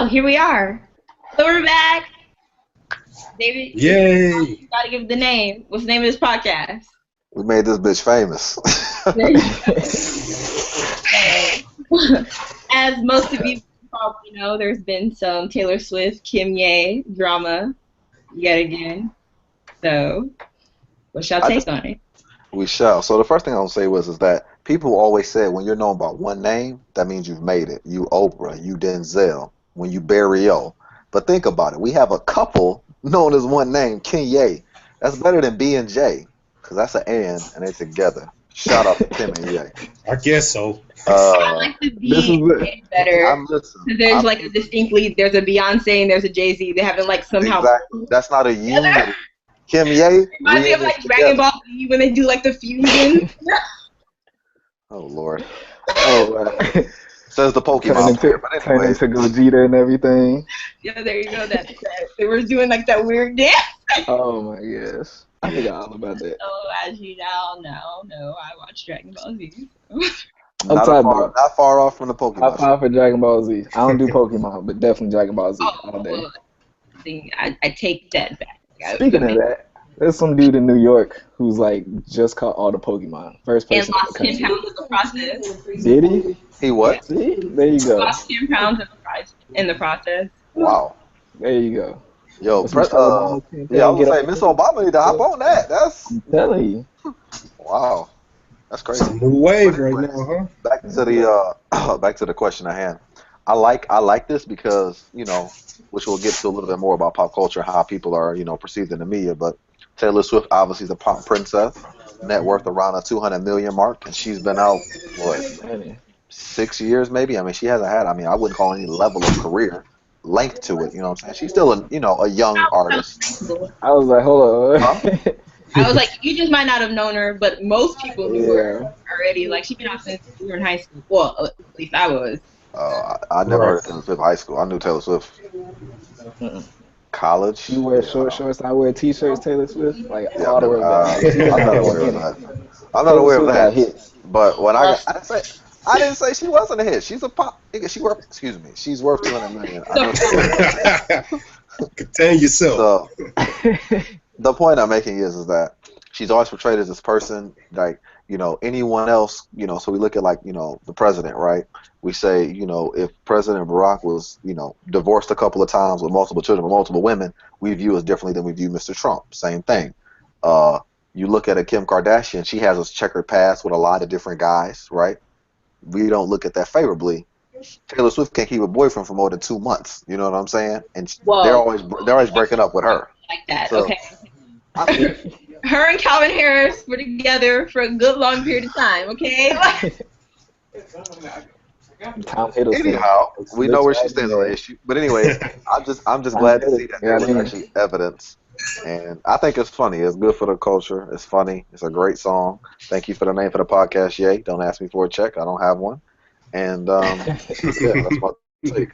Oh, here we are. So we're back. David, Yay! you gotta give the name. What's the name of this podcast? We made this bitch famous. There you go. As most of you probably know, there's been some Taylor Swift, Kimye drama yet again. So, what's y'all take on it? We shall. So the first thing I'll say is that people always said when you're known by one name, that means you've made it. You Oprah, you Denzel, when you Barry-O. But think about it. We have a couple known as one name, Kimye. That's better than B and J, because that's an and they're together. Shout out to Kimye. I guess so. I like the B better. I'm listening. There's like a distinctly, there's a Beyonce and there's a Jay-Z. They haven't like somehow. Exactly. That's not a unity. Kimye. Reminds me of like Dragon Ball Z when they do like the fusion. Oh Lord. Oh, says the Pokemon player. But Turn anyway. into Gogeta and everything. Yeah, there you go. That they were doing like that weird dance. Oh my gosh. I forgot all about that. Oh, as you all know, I watch Dragon Ball Z. Not far off from the Pokemon. I'm fine for Dragon Ball Z. I don't do Pokemon, but definitely Dragon Ball Z all day. Well, I take that back. Speaking of that, there's some dude in New York who's like just caught all the Pokemon. First and person. lost 10 pounds in the process. Did he? He what? See? There you go. Lost 10 pounds in the process. Wow. There you go. Yo, Michelle Obama, yeah, I was gonna say Miss Obama need to hop on that. That's I'm telling you. wow. That's crazy. It's a new wave right now, huh? Back to the back to the question at hand. I like this because, which we'll get to a little bit more about pop culture, how people are, perceived in the media, but Taylor Swift obviously is a pop princess, net worth around a 200 million mark, and she's been out, 6 years maybe? I mean, she hasn't had, I wouldn't call any level of career length to it, you know what I'm saying? She's still a young artist. I was like, hold on. Huh? I was like, you just might not have known her, but most people knew her already. Like, she's been out since we were in high school. Well, at least I was. I never heard of Taylor Swift high school. I knew Taylor Swift college. You wear short shorts, I wear t-shirts, Taylor Swift? Like, Yeah, all the way back. I'm not aware of that. I'm not aware of that. But when I didn't say she wasn't a hit. She's a pop. She's worth 200 million. I know. Contain yourself. So the point I'm making is that she's always portrayed as this person, like, anyone else, so we look at like, the president, right? We say, if President Barack was, divorced a couple of times with multiple children with multiple women, we view as differently than we view Mr. Trump. Same thing. You look at a Kim Kardashian, she has a checkered past with a lot of different guys, right? We don't look at that favorably. Taylor Swift can't keep a boyfriend for more than 2 months. You know what I'm saying? And they're always breaking up with her. Like that. So, okay. Her and Calvin Harris were together for a good long period of time. Okay. Tom Hiddleston. Anyhow, we know where she stands on the issue. But anyway, I'm just glad to see that there was actually evidence. And I think it's funny. It's good for the culture. It's funny. It's a great song. Thank you for the name for the podcast, Yay. Don't ask me for a check. I don't have one. And yeah, that's my take.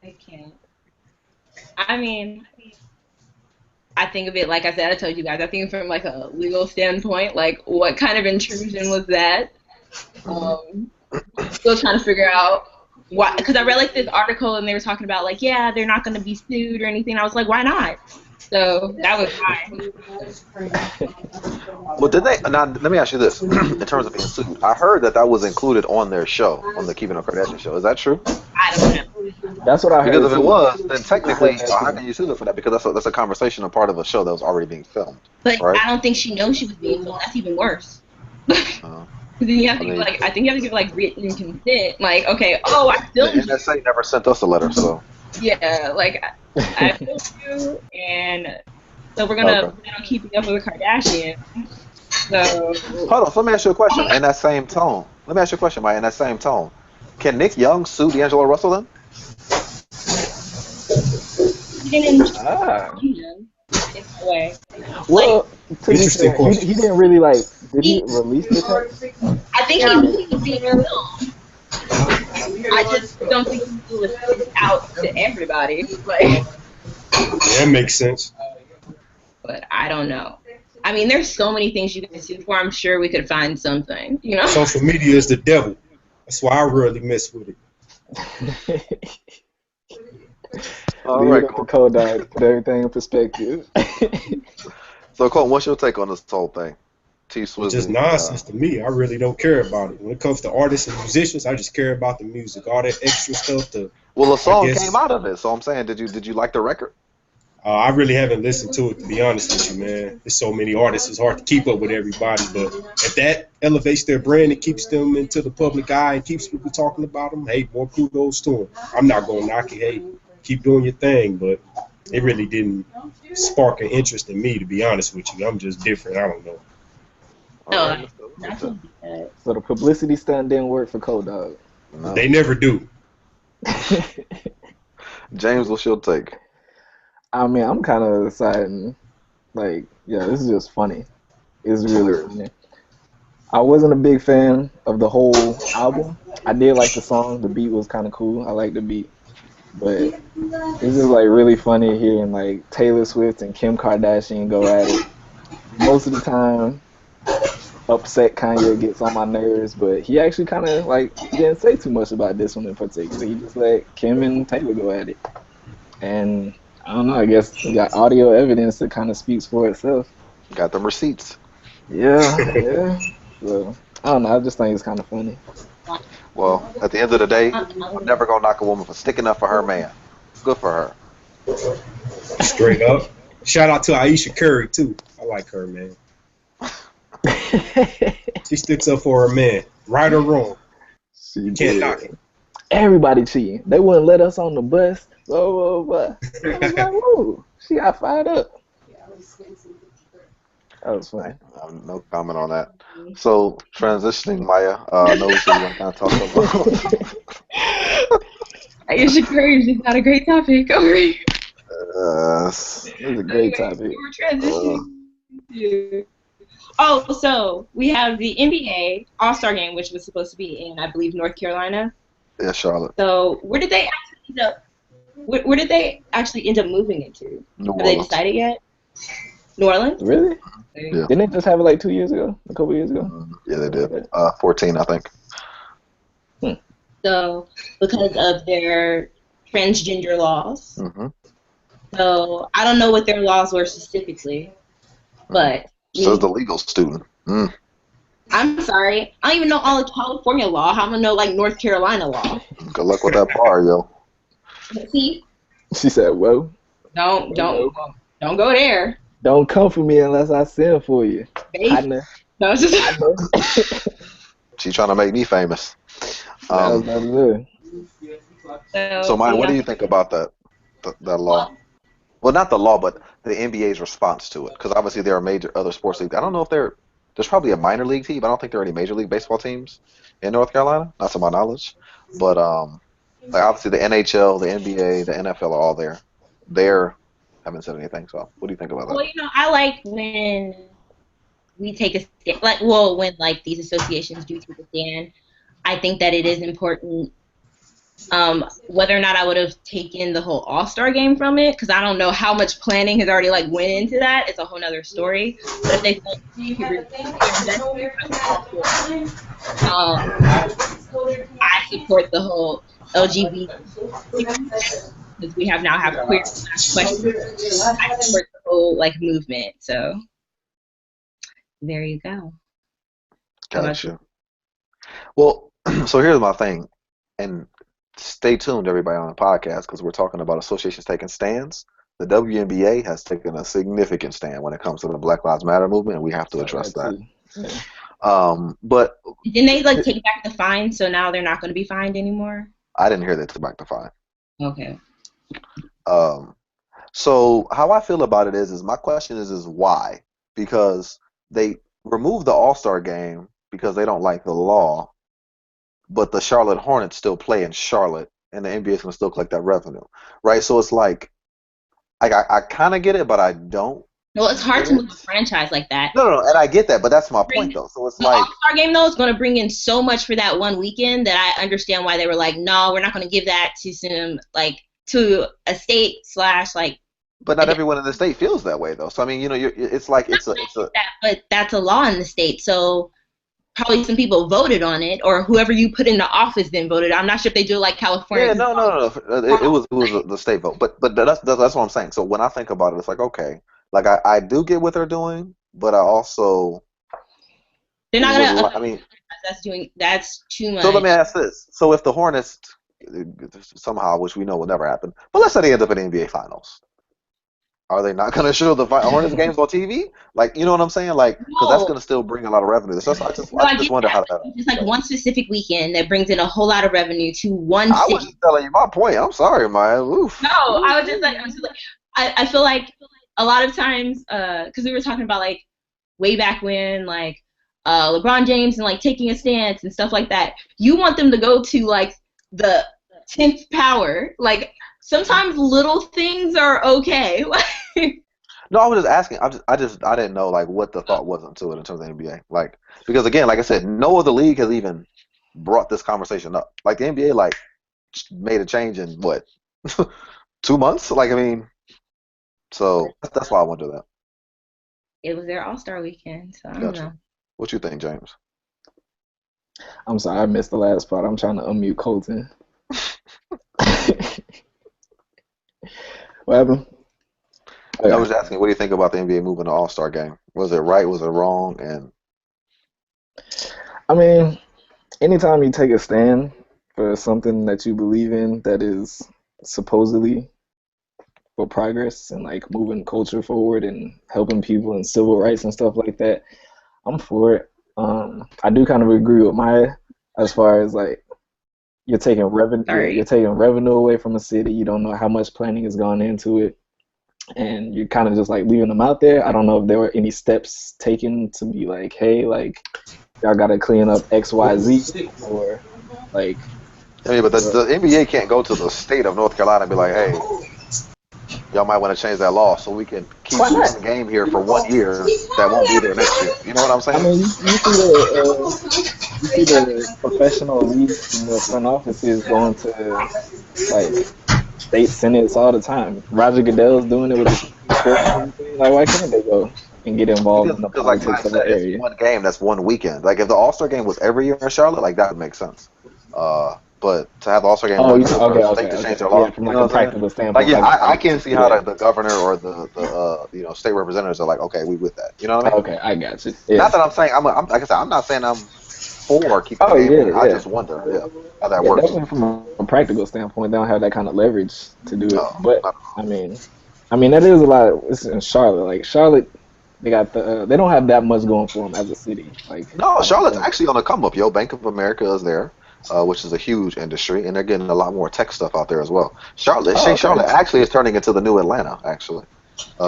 I can't. I think of it, like I said, I told you guys, I think from like a legal standpoint, like what kind of intrusion was that? Still trying to figure out why, because I read like this article and they were talking about like, yeah, they're not going to be sued or anything. I was like, why not? So that was fine. Well, did they? Now, let me ask you this: in terms of being sued, I heard that was included on their show, on the Keeping Up Kardashian show. Is that true? I don't know. That's what I heard. Because if it was, then technically, how can you sue them for that? Because that's a conversation, a part of a show that was already being filmed. But right? I don't think she knows she was being filmed. That's even worse. Then you have to give I think you have to give like written consent. Like, okay, I filmed you. The NSA never sent us a letter, so. Yeah, like I filmed you, and so we're gonna keeping up with the Kardashians. So hold on, so let me ask you a question. In that same tone, let me ask you a question, Mike. In that same tone, can Nick Young sue D'Angelo Russell then? he didn't. Way. Well, like, interesting question. He didn't really like. Did he release the text? I think he was being filmed. I just don't think he was out to everybody. Like, Yeah, that makes sense. But I don't know. I mean, there's so many things you can sue for. I'm sure we could find something. Social media is the devil. That's why I really mess with it. All Leave it right, up to Colton. Code Dog to put everything in perspective. So, Colton, what's your take on this whole thing? T It's just Swizzy. nonsense to me. I really don't care about it. When it comes to artists and musicians, I just care about the music. All that extra stuff to, Well, a I song came guess, out of it, so I'm saying, did you like the record? I really haven't listened to it, to be honest with you, man. There's so many artists, it's hard to keep up with everybody. But if that elevates their brand and keeps them into the public eye and keeps people talking about them, hey, more kudos to them. I'm not going to knock it. Hey, keep doing your thing. But it really didn't spark an interest in me, to be honest with you. I'm just different. I don't know. All No, right, let's go. I can do that. So the publicity stunt didn't work for Code Dog. No. They never do. James, what's your take? I mean, I'm kind of deciding, like, yeah, this is just funny. It's really funny. I wasn't a big fan of the whole album. I did like the song. The beat was kind of cool. I like the beat. But it's just, like, really funny hearing, like, Taylor Swift and Kim Kardashian go at it. Most of the time, upset Kanye gets on my nerves, but he actually kind of, like, didn't say too much about this one in particular. He just let Kim and Taylor go at it. And I don't know, I guess we got audio evidence that kind of speaks for itself. Got them receipts. Yeah. So, I don't know, I just think it's kind of funny. Well, at the end of the day, I'm never gonna knock a woman for sticking up for her man. Good for her. Straight up. Shout out to Aisha Curry, too. I like her, man. She sticks up for her man. Right or wrong. She Can't did. knock it. Everybody cheating. They wouldn't let us on the bus. Blah, blah, blah. I was like, whoa. She got fired up. That was funny. No comment on that. So, transitioning, Maya, knows who you want to kind of talk about. Aisha Curry is just not a great topic. Over It was a great topic. We're transitioning to. Oh, so we have the NBA All-Star Game, which was supposed to be in, I believe, North Carolina. Yeah, Charlotte. So where did they actually end up? Where did they actually end up moving it to? New Have they Orleans. decided yet? New Orleans? Really? Yeah. Didn't they just have it like 2 years ago? A couple years ago? Yeah, they did. 14, I think. So because of their transgender laws. Mm-hmm. So I don't know what their laws were specifically, but Says the legal student. I'm sorry, I don't even know all of California law. How am I gonna know like North Carolina law? Good luck with that bar, yo. See, She said, whoa. don't go there. Don't come for me unless I send for you. I know. No, it's just She trying to make me famous. That was So, Maya, what do you think about that law? Well, not the law, but the NBA's response to it. Because obviously there are major other sports leagues. I don't know if there's probably a minor league team. I don't think there are any major league baseball teams in North Carolina, not to my knowledge. But like obviously the NHL, the NBA, the NFL are all there. Haven't said anything. So, what do you think about that? Well, I like when we take a stand. When like these associations do take a stand. I think that it is important. Whether or not I would have taken the whole All-Star game from it, because I don't know how much planning has already like went into that. It's a whole nother story. But if they felt I support the whole LGBT because we have queer questions. I support the whole like movement. So there you go. Gotcha. Well, so here's my thing, and stay tuned, everybody, on the podcast, because we're talking about associations taking stands. The WNBA has taken a significant stand when it comes to the Black Lives Matter movement, and we have to address that. But didn't they like take back the fine, so now they're not going to be fined anymore? I didn't hear they took back the fine. Okay. So how I feel about it is my question is why? Because they removed the All-Star game because they don't like the law, but the Charlotte Hornets still play in Charlotte, and the NBA is going to still collect that revenue, right? So it's like, I kind of get it, but I don't. Well, it's hard to move a franchise like that. No, and I get that, but that's my point, though. So it's the like All-Star game, though, is going to bring in so much for that one weekend that I understand why they were like, no, we're not going to give that to to a state / like. But not everyone in the state feels that way, though. So I mean, it's like it's a. But that's a law in the state, so probably some people voted on it, or whoever you put in the office then voted. I'm not sure if they do it like California. Yeah, no. It was the state vote, but that's what I'm saying. So when I think about it, it's like okay, like I do get what they're doing, but I also They're not would. gonna. I mean, That's too much. so let me ask this: so if the Hornets somehow, which we know will never happen, but let's say they end up in the NBA Finals, are they not going to show the Hornets games on TV? Like, you know what I'm saying? Like, because that's No. going to still bring a lot of revenue. So I No, I just get wonder that. how that. It's just like one specific weekend that brings in a whole lot of revenue to one I was city. just telling you my point. I'm sorry, man. Oof. No, I was just like, I feel like a lot of times, because we were talking about like way back when, like LeBron James and like taking a stance and stuff like that. You want them to go to like the 10th power. Like sometimes little things are okay. No, I was just asking. I didn't know like what the thought was into it in terms of the NBA. Like, because again, like I said, no other league has even brought this conversation up. Like the NBA, like made a change in what 2 months? Like, I mean, so that's why I wonder that. It was their All-Star weekend, so I don't Gotcha. know. What you think, James? I'm sorry, I missed the last part. I'm trying to unmute Colton. What happened? I was asking, what do you think about the NBA moving to All-Star game? Was it right? Was it wrong? And I mean, anytime you take a stand for something that you believe in that is supposedly for progress and like moving culture forward and helping people and civil rights and stuff like that, I'm for it. I do kind of agree with Maya as far as like you're taking revenue, you're taking revenue away from a city. You don't know how much planning has gone into it, and you're kind of just like leaving them out there. I don't know if there were any steps taken to be like, hey, like y'all got to clean up X, Y, Z, or like. I mean, but the NBA can't go to the state of North Carolina and be like, hey, y'all might want to change that law so we can keep one game here for 1 year that won't be there next year. You know what I'm saying? I mean, you see the professional leagues in the front offices going to like state senates all the time. Roger Goodell's doing it with the sports and everything. Like, why can't they go and get involved in the Because politics of the area? it's one game, that's one weekend. Like if the All-Star game was every year in Charlotte, like that would make sense. But to have the All-Star game one year, they to change their law. Yeah, from like a practical standpoint. Like, yeah, I can't see how the governor or the state representatives are like, okay, we with that. You know what I mean? Okay, I got you. Yeah. Not that I'm saying I'm like I said, I'm not saying I'm for keeping the game. I just wonder, how that works. Definitely from a practical standpoint, they don't have that kind of leverage to do it. But I mean, that is a lot. It's in Charlotte. Like Charlotte, they got they don't have that much going for them as a city. Like no, Charlotte's actually on the come up. Yo, Bank of America is there. Which is a huge industry, and they're getting a lot more tech stuff out there as well. Charlotte actually is turning into the new Atlanta, actually,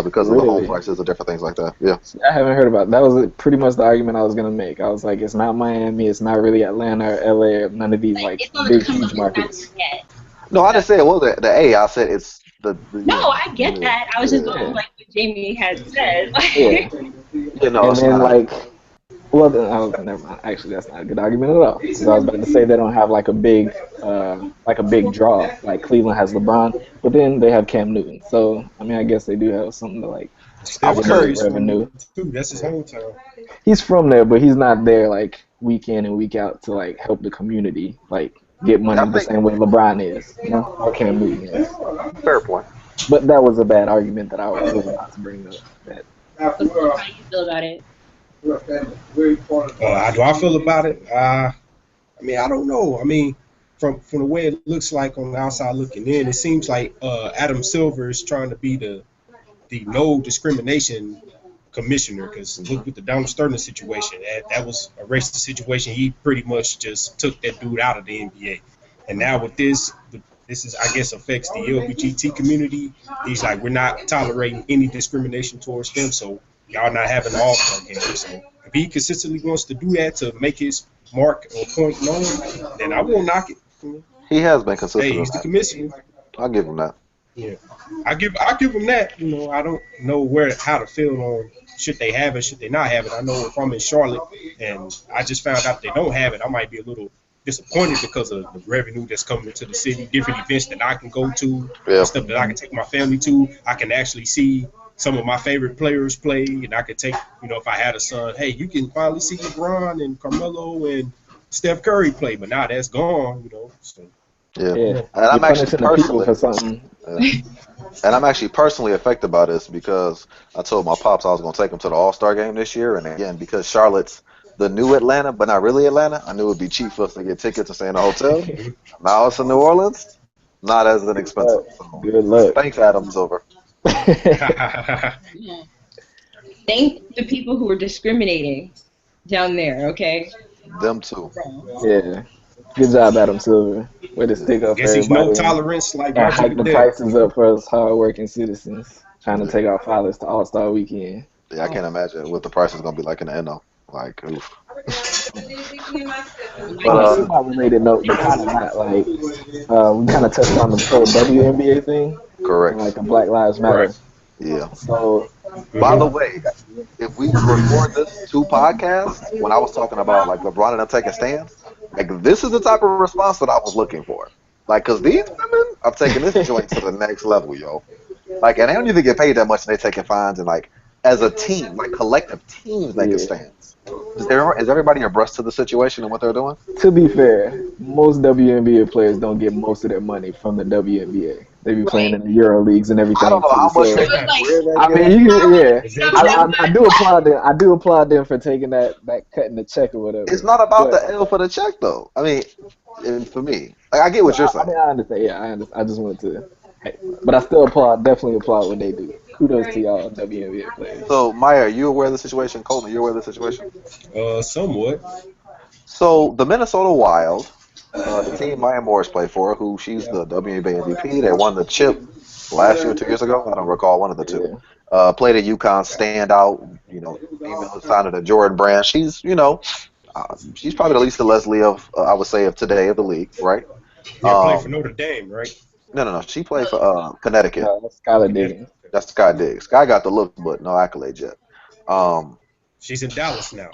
because of the home prices and different things like that. Yeah, I haven't heard about that. Was pretty much the argument I was gonna make. I was like, it's not Miami, it's not really Atlanta or LA, or none of these like big huge markets. No, I didn't say it was the A. I said it's the no, I get that. I was just going like what Jamie had said. You know, and then like. Well, never mind. Actually, that's not a good argument at all. Because I was about to say they don't have like a big draw. Like Cleveland has LeBron, but then they have Cam Newton. So I mean, I guess they do have something to like. Steph Curry's revenue too. That's his hometown. He's from there, but he's not there like week in and week out to like help the community like get money the same way LeBron is, you know, or Cam Newton is. Fair point. But that was a bad argument that I was about to bring up. How do you feel about it? How do I feel about it? I mean, I don't know. I mean, from the way it looks like on the outside looking in, it seems like Adam Silver is trying to be the no discrimination commissioner. Because look with the Donald Sterling situation, that was a racist situation. He pretty much just took that dude out of the NBA. And now with this is, I guess, affects the LGBT community. He's like, we're not tolerating any discrimination towards them. So y'all not having an all-star game. So if he consistently wants to do that to make his mark or point known, then I won't knock it. He has been consistent. Hey, he's the commissioner. I'll give him that. Yeah, I give him that. You know, I don't know how to feel on should they have it, should they not have it. I know if I'm in Charlotte and I just found out they don't have it, I might be a little disappointed because of the revenue that's coming into the city, different events that I can go to, stuff that I can take my family to. I can actually see some of my favorite players play, and I could take, if I had a son, hey, you can finally see LeBron and Carmelo and Steph Curry play, but now that's gone. So, Yeah, Yeah, and you're I'm actually punishing the people personally, for something. and I'm actually personally affected by this because I told my pops I was gonna take him to the All-Star game this year, and again because Charlotte's the new Atlanta, but not really Atlanta, I knew it'd be cheap for us to get tickets and stay in a hotel. Now it's in New Orleans, not as inexpensive. So, Good luck. thanks, Adam Silver. Yeah. Thank the people who are discriminating down there, okay? Them too. Yeah. Good job, Adam Silver. Way to stick up for Guess he's no everybody tolerance like and Roger hike the Goodell. prices up for us hardworking citizens trying to take our fathers to All-Star Weekend. Yeah, I can't imagine what the price is gonna be like in the NO. Like, oof. But On a semi-related note, but kind of not, like, we kind of touched on the whole WNBA thing and, like, correct. the Black Lives Matter. Right. Yeah. So, By the way, if we record this two podcasts, when I was talking about like LeBron and them taking stands, like this is the type of response that I was looking for. Like, cause these women are taking this joint to the next level, yo. Like, and they don't even get paid that much, and they taking fines, and like as a team, like collective teams making yeah. stands. Is everybody abreast to the situation and what they're doing? To be fair, most WNBA players don't get most of their money from the WNBA. They be playing in the Euro leagues and I everything don't know too. how much So, they It was like, where they I get mean, yeah. Is that I do applaud them. I do applaud them for taking that cut in the check or whatever. It's not about But, the L for the check though. I mean, and for me, like I get what you're I saying. mean, I understand. Yeah, I understand. I just wanted to, but I still definitely applaud what they do. Kudos to y'all WNBA players. So, Maya, are you aware of the situation? Colton, are you aware of the situation? somewhat? So, the Minnesota Wild, the team Maya Morris played for, who she's the WNBA MVP, they won the chip last year, 2 years ago. I don't recall, one of the two. Yeah. Played at UConn, standout, female signed to Jordan Brand. She's, she's probably the Lisa Leslie of, I would say, of today of the league, right? Yeah, play for Notre Dame, right? No. She played for Connecticut. That's Skylar Diggins. That's Sky Diggs. Sky got the look, but no accolades yet. She's in Dallas now.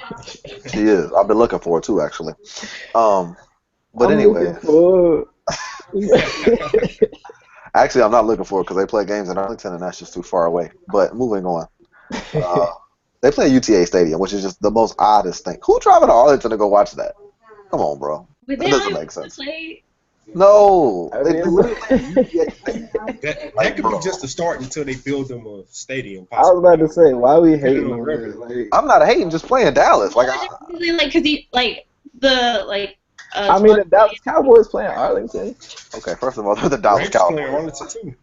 She is. I've been looking for her too, actually. But I'm anyway, looking for- actually, I'm not looking for it because they play games in Arlington, and that's just too far away. But moving on, they play at UTA Stadium, which is just the most oddest thing. Who driving to Arlington to go watch that? Come on, bro. but That they doesn't don't make sense. play. No, I they mean, literally play at UTA Stadium. That could be just a start until they build them a stadium. I was about to say, why we Depending hating on on revenue. this? Like, I'm not hating, just playing Dallas. Like, Like, cause he like the like. I mean, the Dallas Cowboys playing Arlington. okay, first of all, they're the Dallas Rangers playing Cowboys. Arlington too.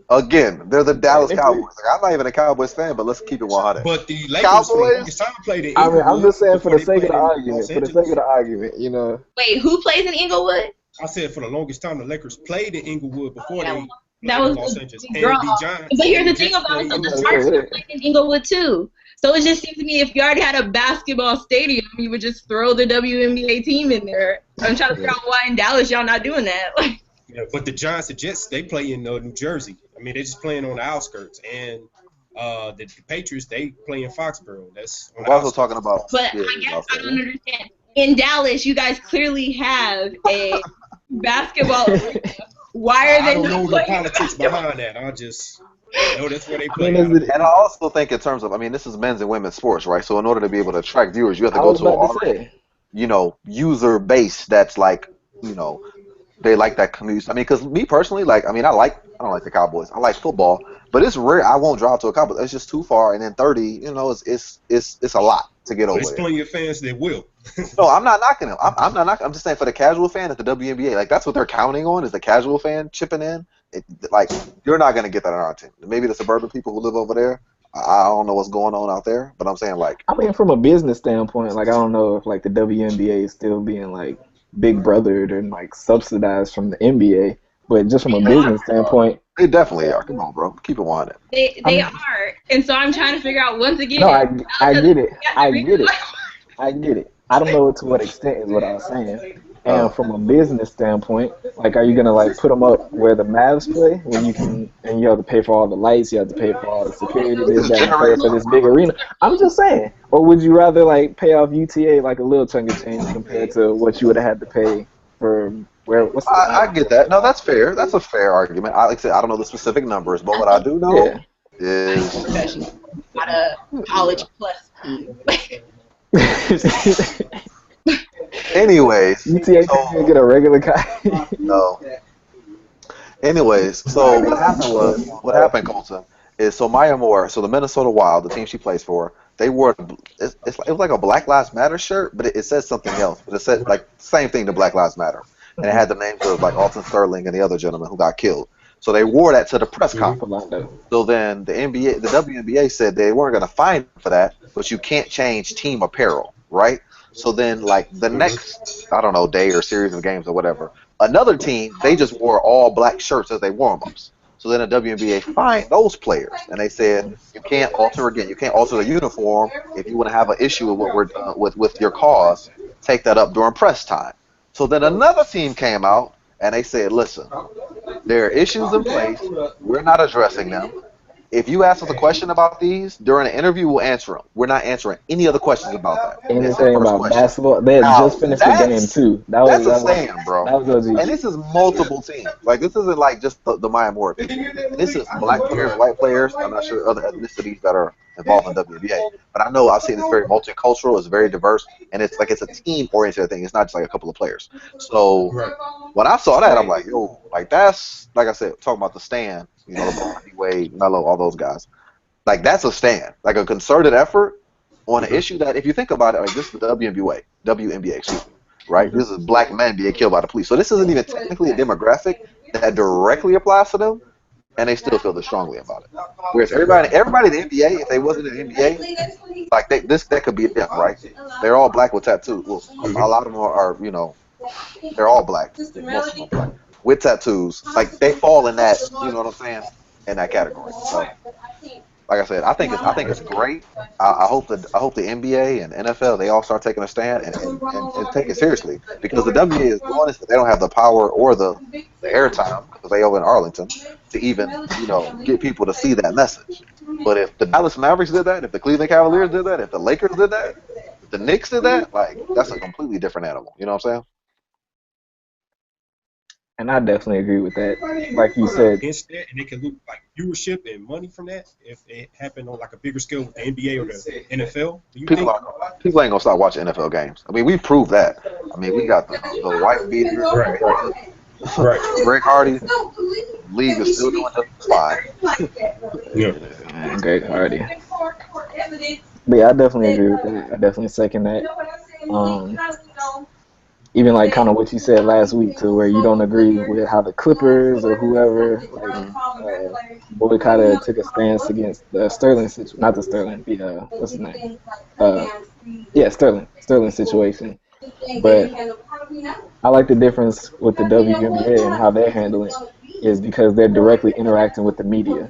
Again, they're the Dallas Technically. Cowboys. Like, I'm not even a Cowboys fan, but let's keep it 100. But the Lakers Cowboys? played in I mean, I'm Inglewood just saying for the before sake of they the played in argument. Los For the Angeles. sake of the argument, you know. Wait, who plays in Inglewood? I said for the longest time the Lakers played in Inglewood before they That played was in Los the Angeles. big And draw. the Giants. But here's the and thing Jets about it, played though, the in Sharks Inglewood. are playing in Inglewood too. So it just seems to me if you already had a basketball stadium, you would just throw the WNBA team in there. I'm trying to figure out why in Dallas y'all not doing that. Like, Yeah, but the Giants and Jets, they play in New Jersey. I mean, they're just playing on the outskirts. And the Patriots, they play in Foxborough. That's on the We're also outskirts. talking about. but Yeah, I guess about I that. don't understand. In Dallas, you guys clearly have a basketball arena. Why are I they don't not know the playing politics basketball? behind that. I just know that's where they I play. mean, is it, And I also think in terms of, I mean, this is men's and women's sports, right? So in order to be able to attract viewers, you have to I go was to an about to already, say. user base that's like, they like that commute. I mean, because me personally, like, I mean, I don't like the Cowboys. I like football, but it's rare. I won't drive to a Cowboys. It's just too far. And then 30, it's a lot to get But over it's there. plenty of fans that will. No, I'm not knocking them. I'm not knocking. I'm just saying for the casual fan at the WNBA, like that's what they're counting on is the casual fan chipping in. Like you're not gonna get that on our team. Maybe the suburban people who live over there. I don't know what's going on out there, but I'm saying like I mean, from a business standpoint, like I don't know if like the WNBA is still being like big brothered and like subsidized from the NBA, but just from a business standpoint, they definitely are. Come on, bro, keep it 100. They are, and so I'm trying to figure out once again. no, I get it. I Dallas- get it. I get it. I don't know to what extent is what I was saying. And from a business standpoint, like, are you gonna like put them up where the Mavs play, where you can, and you have to pay for all the lights, you have to pay for all the security, this, that, and the third for this big arena? I'm just saying. Or would you rather like pay off UTA like a little chunk of change compared to what you would have had to pay for where? What's the I get that. No, that's fair. That's a fair argument. Like I said, I don't know the specific numbers, but what I do know Yeah. is professional, not a yeah. college plus team. Anyways, UTA couldn't so get a regular guy. no. Anyways, so what happened, Colton, is so Maya Moore, so the Minnesota Wild, the team she plays for, they wore it was like a Black Lives Matter shirt, but it said something else. But it said like same thing to Black Lives Matter, and it had the names of like Alton Sterling and the other gentleman who got killed. So they wore that to the press Mhm. conference. So then the NBA, the WNBA said they weren't going to fine them for that, but you can't change team apparel, right? So then, like the Mhm. next, I don't know, day or series of games or whatever, another team they just wore all black shirts as they warm ups. So then the WNBA fined those players, and they said you can't alter again. You can't alter the uniform if you want to have an issue with what we're with your cause. Take that up during press time. So then another team came out and they said, listen, there are issues in place. We're not addressing them. If you ask us a question about these during an interview, we'll answer them. We're not answering any other questions about that. That's their Anything first about question. basketball? They had Now just finished the game too. That was that's a that was stand, bro. that was And OG. this is multiple teams. Like this isn't like just the Miami Moore people. This is black players, white players. I'm not sure other ethnicities that are involved in WNBA, but I know I've seen it's very multicultural. It's very diverse, and it's like it's a team oriented thing. It's not just like a couple of players. So Right. when I saw that, I'm like, yo, like that's like I said, talking about the stand. You know, LeBron, D-Wade, Melo, all those guys. Like that's a stand, like a concerted effort on an Mhm. issue that, if you think about it, like this is the WNBA, excuse me, right? Mhm. This is black men being killed by the police. So this isn't even technically a demographic that directly applies to them, and they still feel this strongly about it. Whereas everybody in the NBA, if they wasn't in the NBA, like that could be them, right? They're all black with tattoos. Well, a Mhm. lot of them are, they're all black. Most of them are black with tattoos. Like they fall in that, you know what I'm saying, in that category. So like I said, I think it's great. I hope the NBA and NFL they all start taking a stand and take it seriously because the WNBA is doing this, but they don't have the power or the airtime because they over in Arlington to even get people to see that message. But if the Dallas Mavericks did that, if the Cleveland Cavaliers did that, if the Lakers did that, if the Knicks did that, like that's a completely different animal. You know what I'm saying? And I definitely agree with that. Like you Not said, against that, and they can look like viewership and money from that if it happened on like a bigger scale with the NBA or the NFL. Do you People think? aren't people ain't gonna stop watching NFL games. I mean, we proved that. I mean, we got the wife beaters, the Right. whores. Right. Greg Hardy, league is still doing just fine. Yeah. great party. But yeah, I definitely agree with that. I definitely second that. Um, Even like kind of what you said last week, to where you don't agree with how the Clippers or whoever like Mm. boycotted took a stance against the Sterling situation, not the Sterling, the what's his name? Uh, yeah, Sterling situation. But I like the difference with the WNBA and how they're handling it is because they're directly interacting with the media.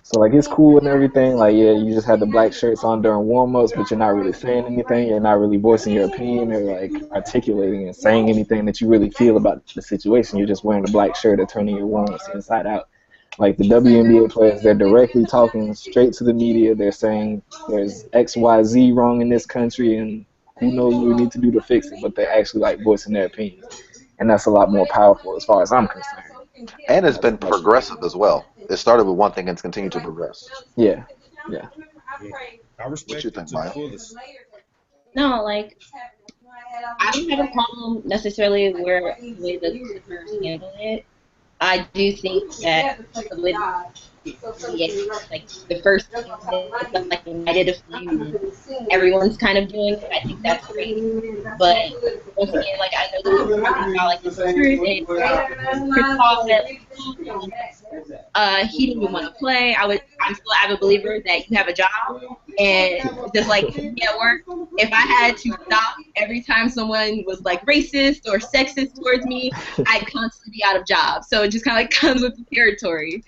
So like it's cool and everything. Like yeah, you just had the black shirts on during warm ups, but you're not really saying anything. You're not really voicing your opinion or like articulating and saying anything that you really feel about the situation. You're just wearing the black shirt or turning your warm ups inside out. Like the WNBA players, they're directly talking straight to the media. They're saying there's XYZ wrong in this country and who knows what we need to do to fix it. But they're actually like voicing their opinions, and that's a lot more powerful as far as I'm concerned. And it's That's been much, progressive as well. It started with one thing and it's continued to progress. yeah, yeah. Yeah. I What you respect it think, to the Maya? fullest. No, like I don't have a problem necessarily where the way the Clippers handle it. I do think that the way the NBA, like the first team did, like united a few, everyone's kind of doing it. I think that's great. But once again, like I know that we were talking about like the Sixers and Chris Paul said he didn't even want to play. I'm still an avid believer that you have a job and just like me at work, if I had to stop every time someone was like racist or sexist towards me, I'd constantly be out of job. So it just kind of like comes with the territory.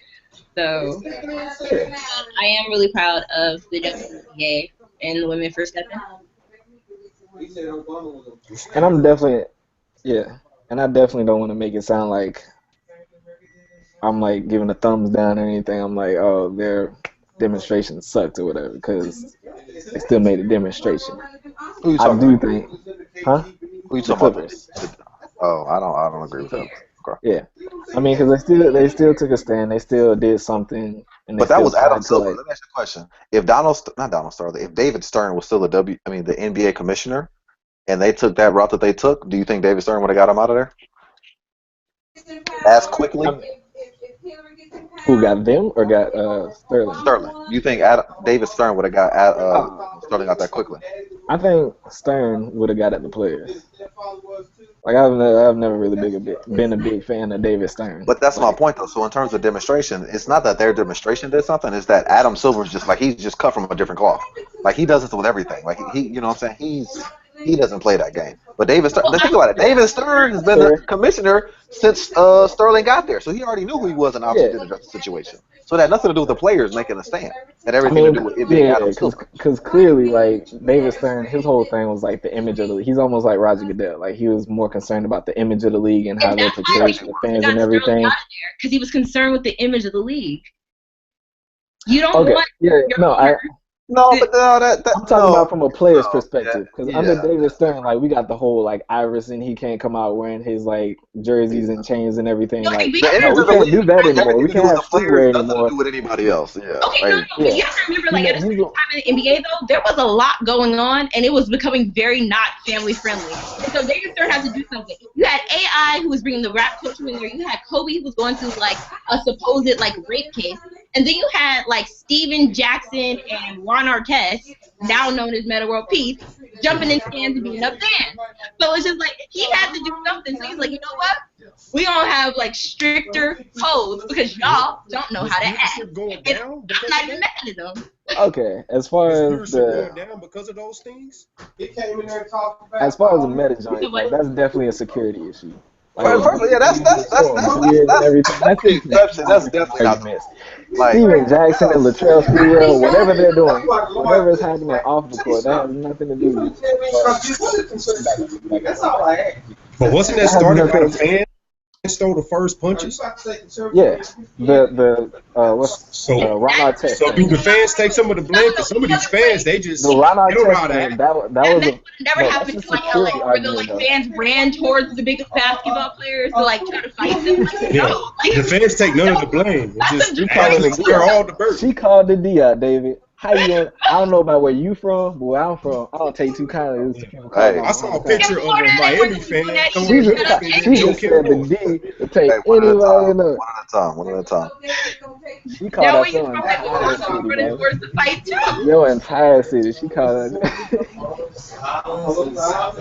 So I am really proud of the WNBA and the women for stepping. And I'm definitely, yeah, and I definitely don't want to make it sound like I'm like giving a thumbs down or anything. I'm like, oh, their demonstration sucked or whatever, because they still made a demonstration. Who you I talking do about? think, huh? Who you The talking about? Clippers. Oh, I don't agree with that. Okay. Yeah. I mean, because they still took a stand. They still did something, and they But that still was Adam tried to Silver. like. Let me ask you a question. If not Donald Sterling, if David Stern was still the NBA commissioner, and they took that route that they took, do you think David Stern would have got him out of there as quickly? I Who got them or got Sterling? Sterling. You think David Stern would have got Sterling out that quickly? I think Stern would have got at the players. Like I've never really been a big fan of David Stern. But that's my Like, point, though. So in terms of demonstration, it's not that their demonstration did something. It's that Adam Silver's just like he's just cut from a different cloth. Like he does this with everything. Like he you know what I'm saying? He doesn't play that game. But David Stern, think about it. David Stern has been the commissioner since Sterling got there, so he already knew who he was and obviously did address the situation. So it had nothing to do with the players making a stand. It had everything to do with it being Adam Silver. because clearly, like David Stern, his whole thing was like the image of the league. He's almost like Roger Goodell. Like he was more concerned about the image of the league and how they portray the fans and everything. Because he was concerned with the image of the league. You don't want No, but I'm talking about from a player's perspective. Because under David Stern, like we got the whole like Iverson, he can't come out wearing his like jerseys and chains and everything. Like we can't do that anymore. We can't have streetwear anymore. Nothing to do with anybody else. Yeah. Okay, but you have to remember, like at a certain time in the NBA, though, there was a lot going on, and it was becoming very not family friendly. And so David Stern had to do something. You had AI who was bringing the rap culture in there. You had Kobe who was going through like a supposed like rape case. And then you had like Steven Jackson and Juan Artest, now known as Meta World Peace, jumping in stands and beating up fans. So it's just like he had to do something. So he's like, you know what? We gonna have like stricter codes because y'all don't know how to act. I'm not even mad at them. Okay, as far as going down because of those things, as far as the meta joint, like, that's definitely a security issue. Like, that's definitely not the like Steven Jackson and Latrell Sprewell, whatever they're doing, whatever is happening off the court, that has nothing to do with it. But wasn't that started by the fans? Stole the first punches. Yeah, Ron Artest. So do the fans take some of the blame? For some of these fans, they just the Ron Artest thing, that was never happened to like LA where the like fans ran towards the biggest basketball players to like try to fight them. The fans take none of the blame. All the burden. She called the D out, David. How you gonna, I don't know about where you from, but where I'm from, I don't take too kindly. I saw a picture of a Miami fan. She just said the D to take anybody in there. One at a time. She called that your entire city. She called that.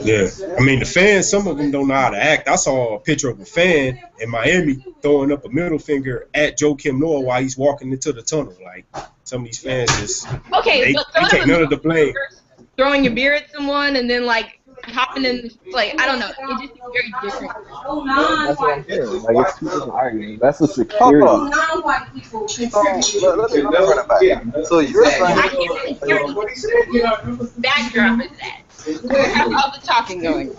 Yeah, I mean the fans. Some of them don't know how to act. I saw a picture of a fan in Miami throwing up a middle finger at Joakim Noah while he's walking into the tunnel. Like some of these fans just they take none of the blame. Throwing your beer at someone and then like hopping in, like I don't know, it just is very different. That's what I'm saying. Like it's two different arguments. That's a security. So you're saying I can't really hear the backdrop is that. How's all the talking going?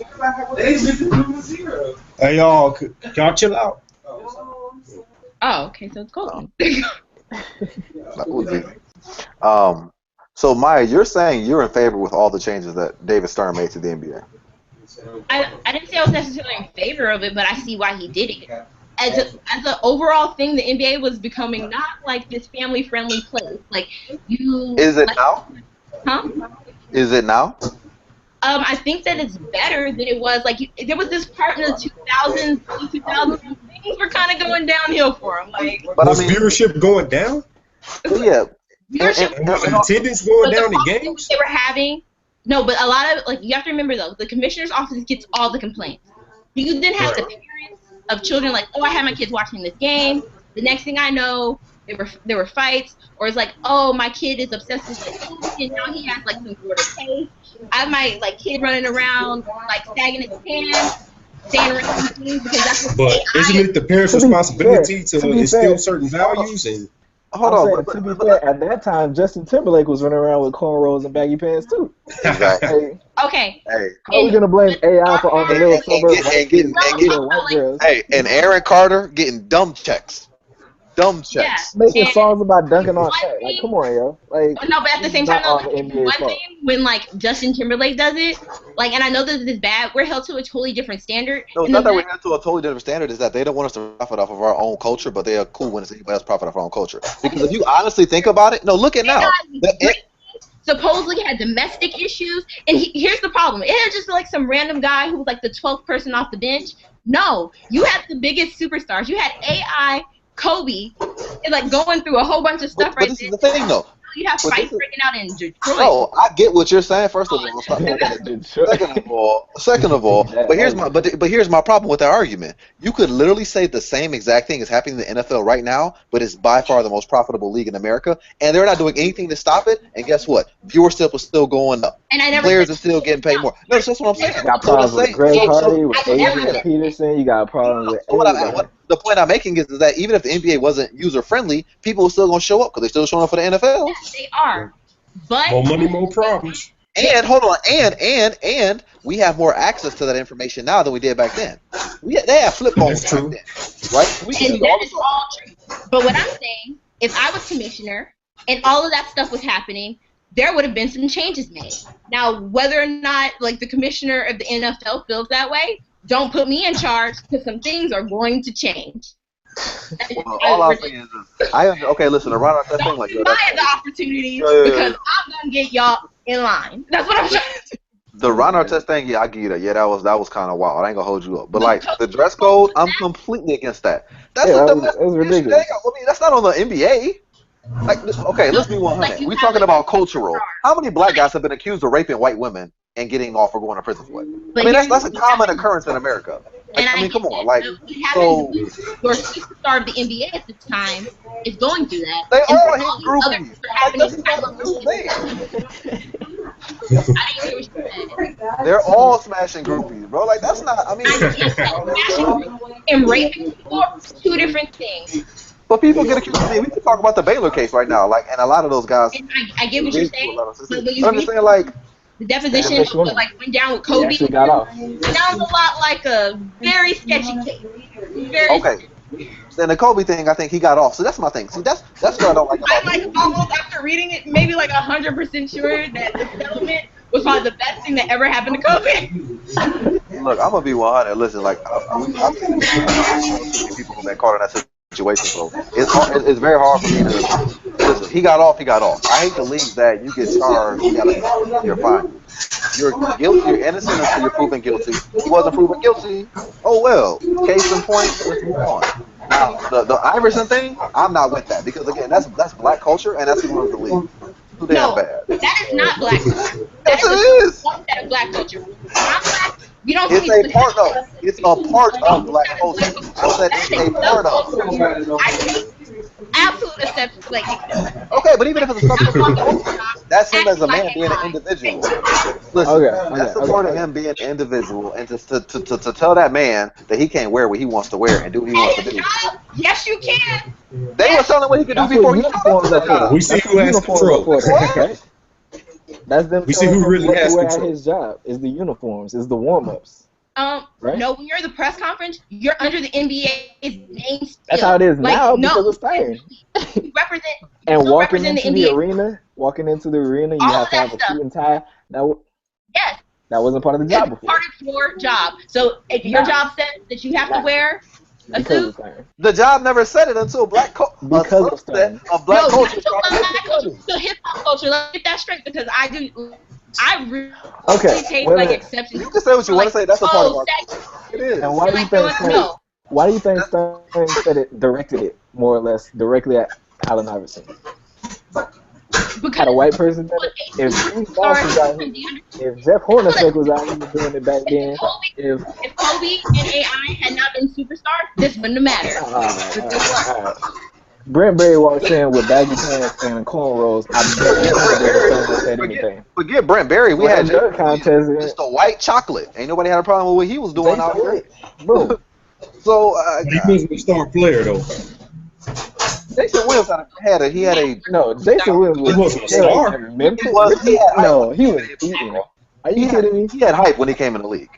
Hey y'all, y'all chill out. Oh, okay, so it's cold. So Maya, you're saying you're in favor with all the changes that David Stern made to the NBA. I didn't say I was necessarily in favor of it, but I see why he did it. As an overall thing, the NBA was becoming not like this family-friendly place. Like you. Is it now? Huh? Is it now? I think that it's better than it was. Like there was this part in the 2000s, things were kind of going downhill for him. Like, but was viewership going down? Yeah. Viewership and attendance going down in games? They were having but a lot of you have to remember though, the commissioner's office gets all the complaints. You then have the parents of children like, oh, I had my kids watching this game. The next thing I know, there were fights, or it's like, oh, my kid is obsessed with like, and now he has like some sort of case. I have my like kid running around like sagging his pants. But isn't it the parents' responsibility to instill certain values and? Hold on. To be fair, at that time, Justin Timberlake was running around with cornrows and baggy pants too. Exactly. Okay. Hey, how are we gonna blame AI for all the little suburbs? Hey, and Aaron Carter getting dumb checks. dumb Yeah. checks. Making And songs about dunking on one chat. Like, thing- come on, yo. Like, no, but at the same time, not though, all the like, NBA one fault. thing when like Justin Timberlake does it, like, and I know that this is bad, we're held to a totally different standard. No, it's And not the that we have to a totally different standard. Is that they don't want us to profit off of our own culture, but they are cool when it's anybody else profit off our own culture. Because if you honestly think about it, no, look at now. supposedly had domestic issues, and here's the problem: it had just like some random guy who was like the 12th person off the bench. No, you had the biggest superstars. You had AI, Kobe, and like going through a whole bunch of stuff But this is the thing, though. You have fights breaking out in Detroit. No, I get what you're saying. First of all, stop looking at Detroit. Second of all, but here's my problem with that argument. You could literally say the same exact thing is happening in the NFL right now, but it's by far the most profitable league in America, and they're not doing anything to stop it. And guess what? Viewership is still going up. And players are still getting paid more. No, that's what I'm saying. You got problems with Greg Hardy, with Adrian Peterson. You got problems with everybody. The point I'm making is that even if the NBA wasn't user friendly, people are still going to show up because they're still showing up for the NFL. Yes, they are. But more money, more problems. And hold on, and we have more access to that information now than we did back then. They have flip phones back then, right? And that is all true. But what I'm saying, if I was commissioner and all of that stuff was happening, there would have been some changes made. Now, whether or not like the commissioner of the NFL feels that way, don't put me in charge because some things are going to change. Well, all I'm saying is, okay, listen, around our thing, like, yo, that's the opportunities because I'm gonna get y'all in line. That's what I'm trying to do. The Ron Artest thing, yeah, I get you that. Yeah, that was kind of wild. I ain't gonna hold you up, but like the dress code, I'm completely against that. That's ridiculous. I mean, that's not on the NBA. Like, okay, let's be 100. We're talking about cultural. How many black guys have been accused of raping white women and getting off for going to prison for it? I mean, that's a common occurrence in America. Like, I mean, come on, like, so your superstar of the NBA at the time is going through that. They all hit groupies. They're all smashing groupies, bro. Like, that's not. I mean, smashing and raping people are two different things. But people get accused. I mean, we can talk about the Baylor case right now, like, and a lot of those guys. I get what you're saying. But I'm just saying, like. The deposition like went down with Kobe. He got off. Sounds a lot like a very sketchy case. Okay. Then the Kobe thing, I think he got off. So that's my thing. See, that's what I don't like about I'm like almost after reading it, maybe like 100% sure that the settlement was probably the best thing that ever happened to Kobe. Look, I'm gonna be 100. Listen, like I've seen people who've been caught in that situation, so it's very hard for me to listen. He got off. I hate the league that you get charged, you're fine. You're guilty. You're innocent until you're proven guilty. He wasn't proven guilty. Oh well. Case in point. Let's move on. Now the Iverson thing, I'm not with that because again, that's black culture and that's one of the league. Too damn bad. That is not black culture. Yes, it is. That is black culture. Not black. You don't it's a part of. It's a part of black culture. I said it's a part of. I think absolute exception. Like, okay, but even if it's a subject, that's him as a man being an individual. Listen, that's the part of him being an individual, and to tell that man that he can't wear what he wants to wear and do what he wants to do. Yes, you can. They were telling what he could do before he We see who has control. That's them. We see who really has control. His job is the uniforms, is the warm-ups. Right? No, when you're at the press conference, you're under the NBA's name still. That's how it is now because it's time. You represent and walking into the arena, you have to have a suit and tie. Yes. That wasn't part of the job before. Part of your job. So if your job says that you have to wear a suit, the job never said it until black culture. Because of black culture. So hip hop culture. Let's get that straight because I really take like exceptions. You can say what you want to say. That's a part of our culture. It is. And why do you think? Why do you think Stern said it directed it more or less directly at Allen Iverson? Because had a white person done it. If Jeff Hornacek was out here doing it back then, if Kobe and AI had not been superstars, this wouldn't have mattered. Brent Berry walks in with baggy pants and cornrows. I bet anything. Forget Brent Berry. We had the contest. It's the white chocolate. Ain't nobody had a problem with what he was doing out here. Boom. So he wasn't a star player though. Jason Williams had a no. Jason Williams wasn't a star. He was eating. Are you kidding me? He had hype when he came in the league.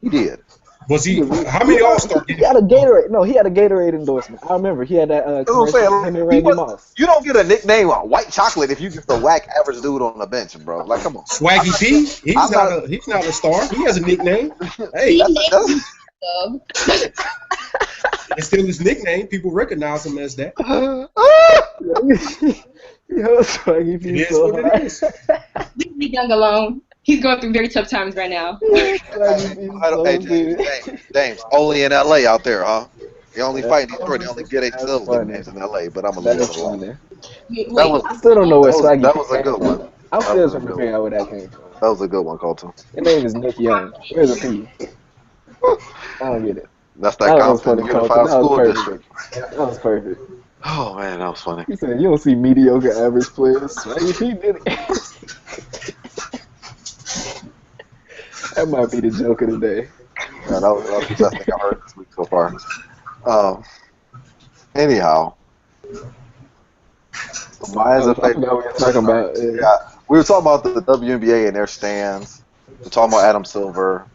He did. Was he? How many All-Star games? He had a Gatorade. No, he had a Gatorade endorsement. I remember he had that That's what I'm commercial saying. with him and Randy Moss. You don't get a nickname White Chocolate if you just a whack average dude on the bench, bro. Like, come on. Swaggy P. He's not a star. He has a nickname. Hey, it's still his nickname. People recognize him as that. Yo, Swaggy P. It is what it is. Leave Young alone. He's going through very tough times right now. Hey, James, only in LA out there, huh? You only fight in Detroit. You only get a silver nicknames in LA, but I'm a little alone. I still don't know where Swaggy. That was a good one. I'm still trying to figure out where that came from. That was a good one, Colton. His name is Nick Young. Where's the P? I don't get it. That's that Compton Unified School District. That was perfect. Oh man, that was funny. He said you don't see mediocre average players. Swaggy P did it. That might be the joke of the day. Yeah, that was the best thing I heard this week so far. Anyhow, Maya's a favorite. What we were talking about. Yeah, we were talking about the WNBA and their stands. We're talking about Adam Silver,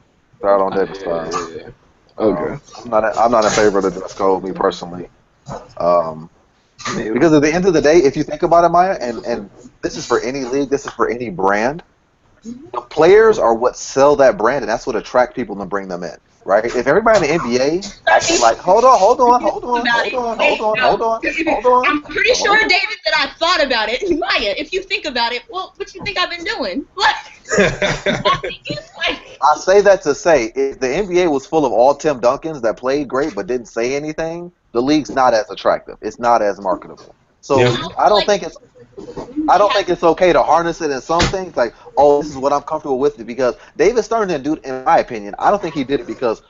third on Davis Farm. Yeah. Okay. I'm not in favor of the dress code, me personally. Because at the end of the day, if you think about it, Maya, and this is for any league, this is for any brand. The players are what sell that brand, and that's what attract people and bring them in, right? If everybody in the NBA actually like, hold on. I'm pretty sure, David, that I thought about it. Maya, if you think about it, well, what you think I've been doing? What? I say that to say, if the NBA was full of all Tim Duncans that played great but didn't say anything, the league's not as attractive. It's not as marketable. So Yeah. I don't think it's okay to harness it in some things like, oh, this is what I'm comfortable with, because David Stern didn't do it, in my opinion. I don't think he did it because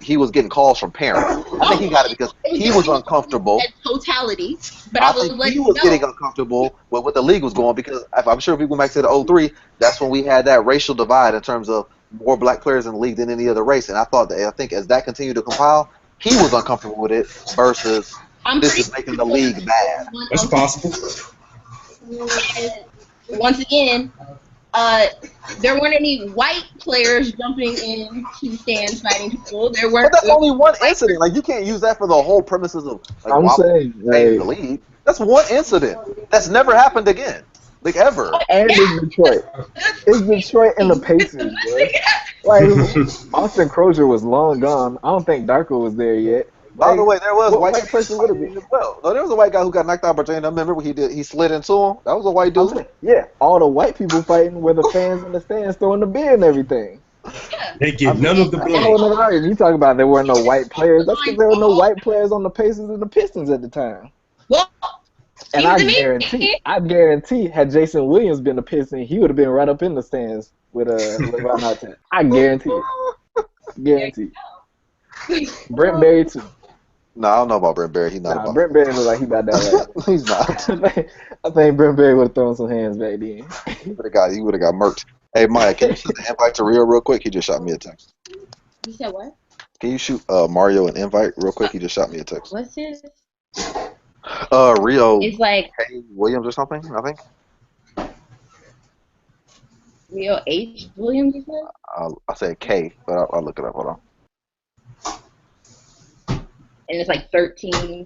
he was getting calls from parents. I think he got it because he was uncomfortable. Totality, but I think he was getting uncomfortable with what the league was going, because I'm sure if we go back to the 03, that's when we had that racial divide in terms of more black players in the league than any other race. And I think as that continued to compile, he was uncomfortable with it versus this is making the league bad. That's possible. Once again, there weren't any white players jumping into stands fighting people. There weren't. But that's only one incident. Like, you can't use that for the whole premises of like, I'm saying the league. That's one incident. That's never happened again. Like, ever. And it's Detroit. It's Detroit and the Pacers, bro. Like, Austin Crozier was long gone. I don't think Darko was there yet. By the way, there was white person would have been as well. No, there was a white guy who got knocked out by Jane. I remember when he slid into him. That was a white dude. Yeah, all the white people fighting where the fans in the stands throwing the beer and everything. They get none of the blame. You talk about there were no white players. That's because there were no white players on the Pacers and the Pistons at the time. Well, and I guarantee, had Jason Williams been a Piston, he would have been right up in the stands with LeBron out there. I guarantee it. Guarantee. Brent Berry too. No, I don't know about Brent Berry. He's not. About Brent Berry looks like he about that. Right. He's not. I think Brent Berry would have thrown some hands back then. He would have got murked. Hey, Maya, can you shoot the invite to Rio real quick? He just shot me a text. You said what? Can you shoot Mario an invite real quick? He just shot me a text. What's his? Rio. It's like K. Williams or something, I think. Rio H. Williams, you said? I said K, but I'll look it up. Hold on. And it's like 13.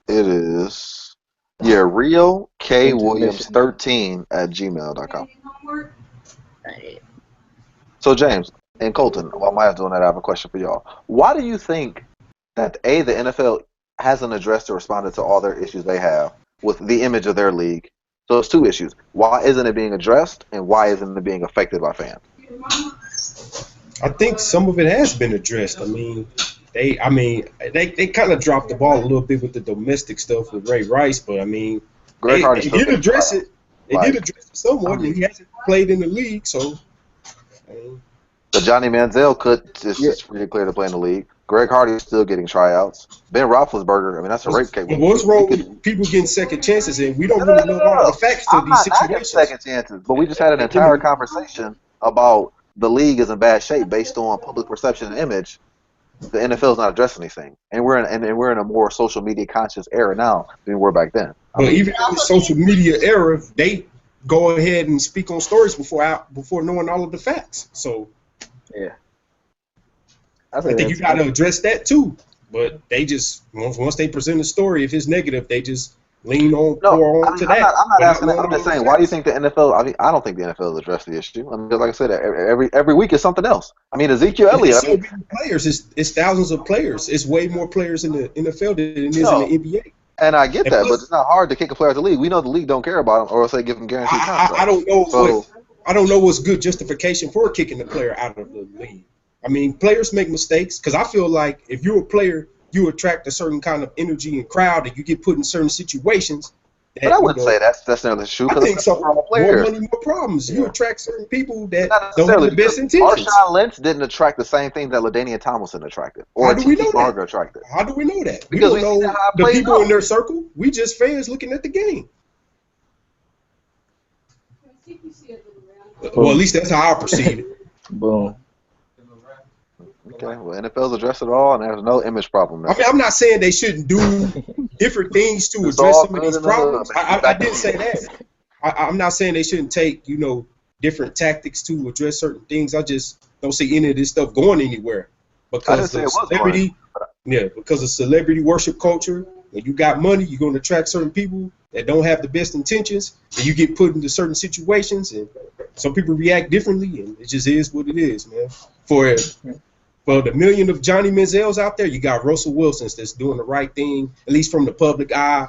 It is, yeah, Rio K. Williams 13 at gmail.com. So, James and Colton, while Maya's doing that, I have a question for y'all. Why do you think that, A, the NFL hasn't addressed or responded to all their issues they have with the image of their league? So, it's two issues. Why isn't it being addressed, and why isn't it being affected by fans? I think some of it has been addressed. They kind of dropped the ball a little bit with the domestic stuff with Ray Rice, but they did address it. They did address it somewhat, and he hasn't played in the league, so. But Johnny Manziel it's pretty clear to play in the league. Greg Hardy is still getting tryouts. Ben Roethlisberger, that's a rape case. What's wrong with people getting second chances, and we don't really know all the facts to these situations? Second chances, but we just had an entire conversation about the league is in bad shape based on public perception and image. The NFL is not addressing anything, and we're in a more social media conscious era now than we were back then. But even in the social media era, they go ahead and speak on stories before knowing all of the facts. So, yeah. I I say think you that's got to address that too. But they just once they present a story, if it's negative, they just lean on No, pour I on mean, to I'm not. that I'm not without asking that. knowing I'm all just the saying, why do you facts. think the NFL? I don't think the NFL has addressed the issue. I mean, like I said, every week is something else. I mean, Ezekiel It's Elliott. I so mean, many players. It's thousands of players. It's way more players in the NFL than it is in the no, NBA. and I get And that, but plus, it's not hard to kick a player out the league. We know the league don't care about him, or else they give him guaranteed I contracts. don't know So I don't know what's good justification for kicking the player out of the league. I mean, players make mistakes because I feel like if you're a player, you attract a certain kind of energy and crowd, and you get put in certain situations but I that wouldn't say that's necessarily true I because think it's not so. all More players. money, more problems. You Yeah. attract certain people But that not don't have necessarily the because best intentions. Marshawn Lynch didn't attract the same thing that LaDainian Tomlinson attracted, or How do we know T.T. that? Barger attracted. How do we know that? We Because don't we see know how it the plays people in out. their circle. We just fans looking at the game. Well, at least that's how I perceive it. boom. Okay, well, NFL's addressed it all, and there's no image problem I there. mean, I'm not saying they shouldn't do different things to It's address all some of good these in the hood, problems. man. I didn't say that. I'm not saying they shouldn't take, different tactics to address certain things. I just don't see any of this stuff going anywhere I didn't because say it of was celebrity. going. Yeah, because of celebrity worship culture. When you got money, you're going to attract certain people that don't have the best intentions, and you get put into certain situations, and some people react differently, and it just is what it is, man. For the million of Johnny Manziels out there, you got Russell Wilson's that's doing the right thing, at least from the public eye,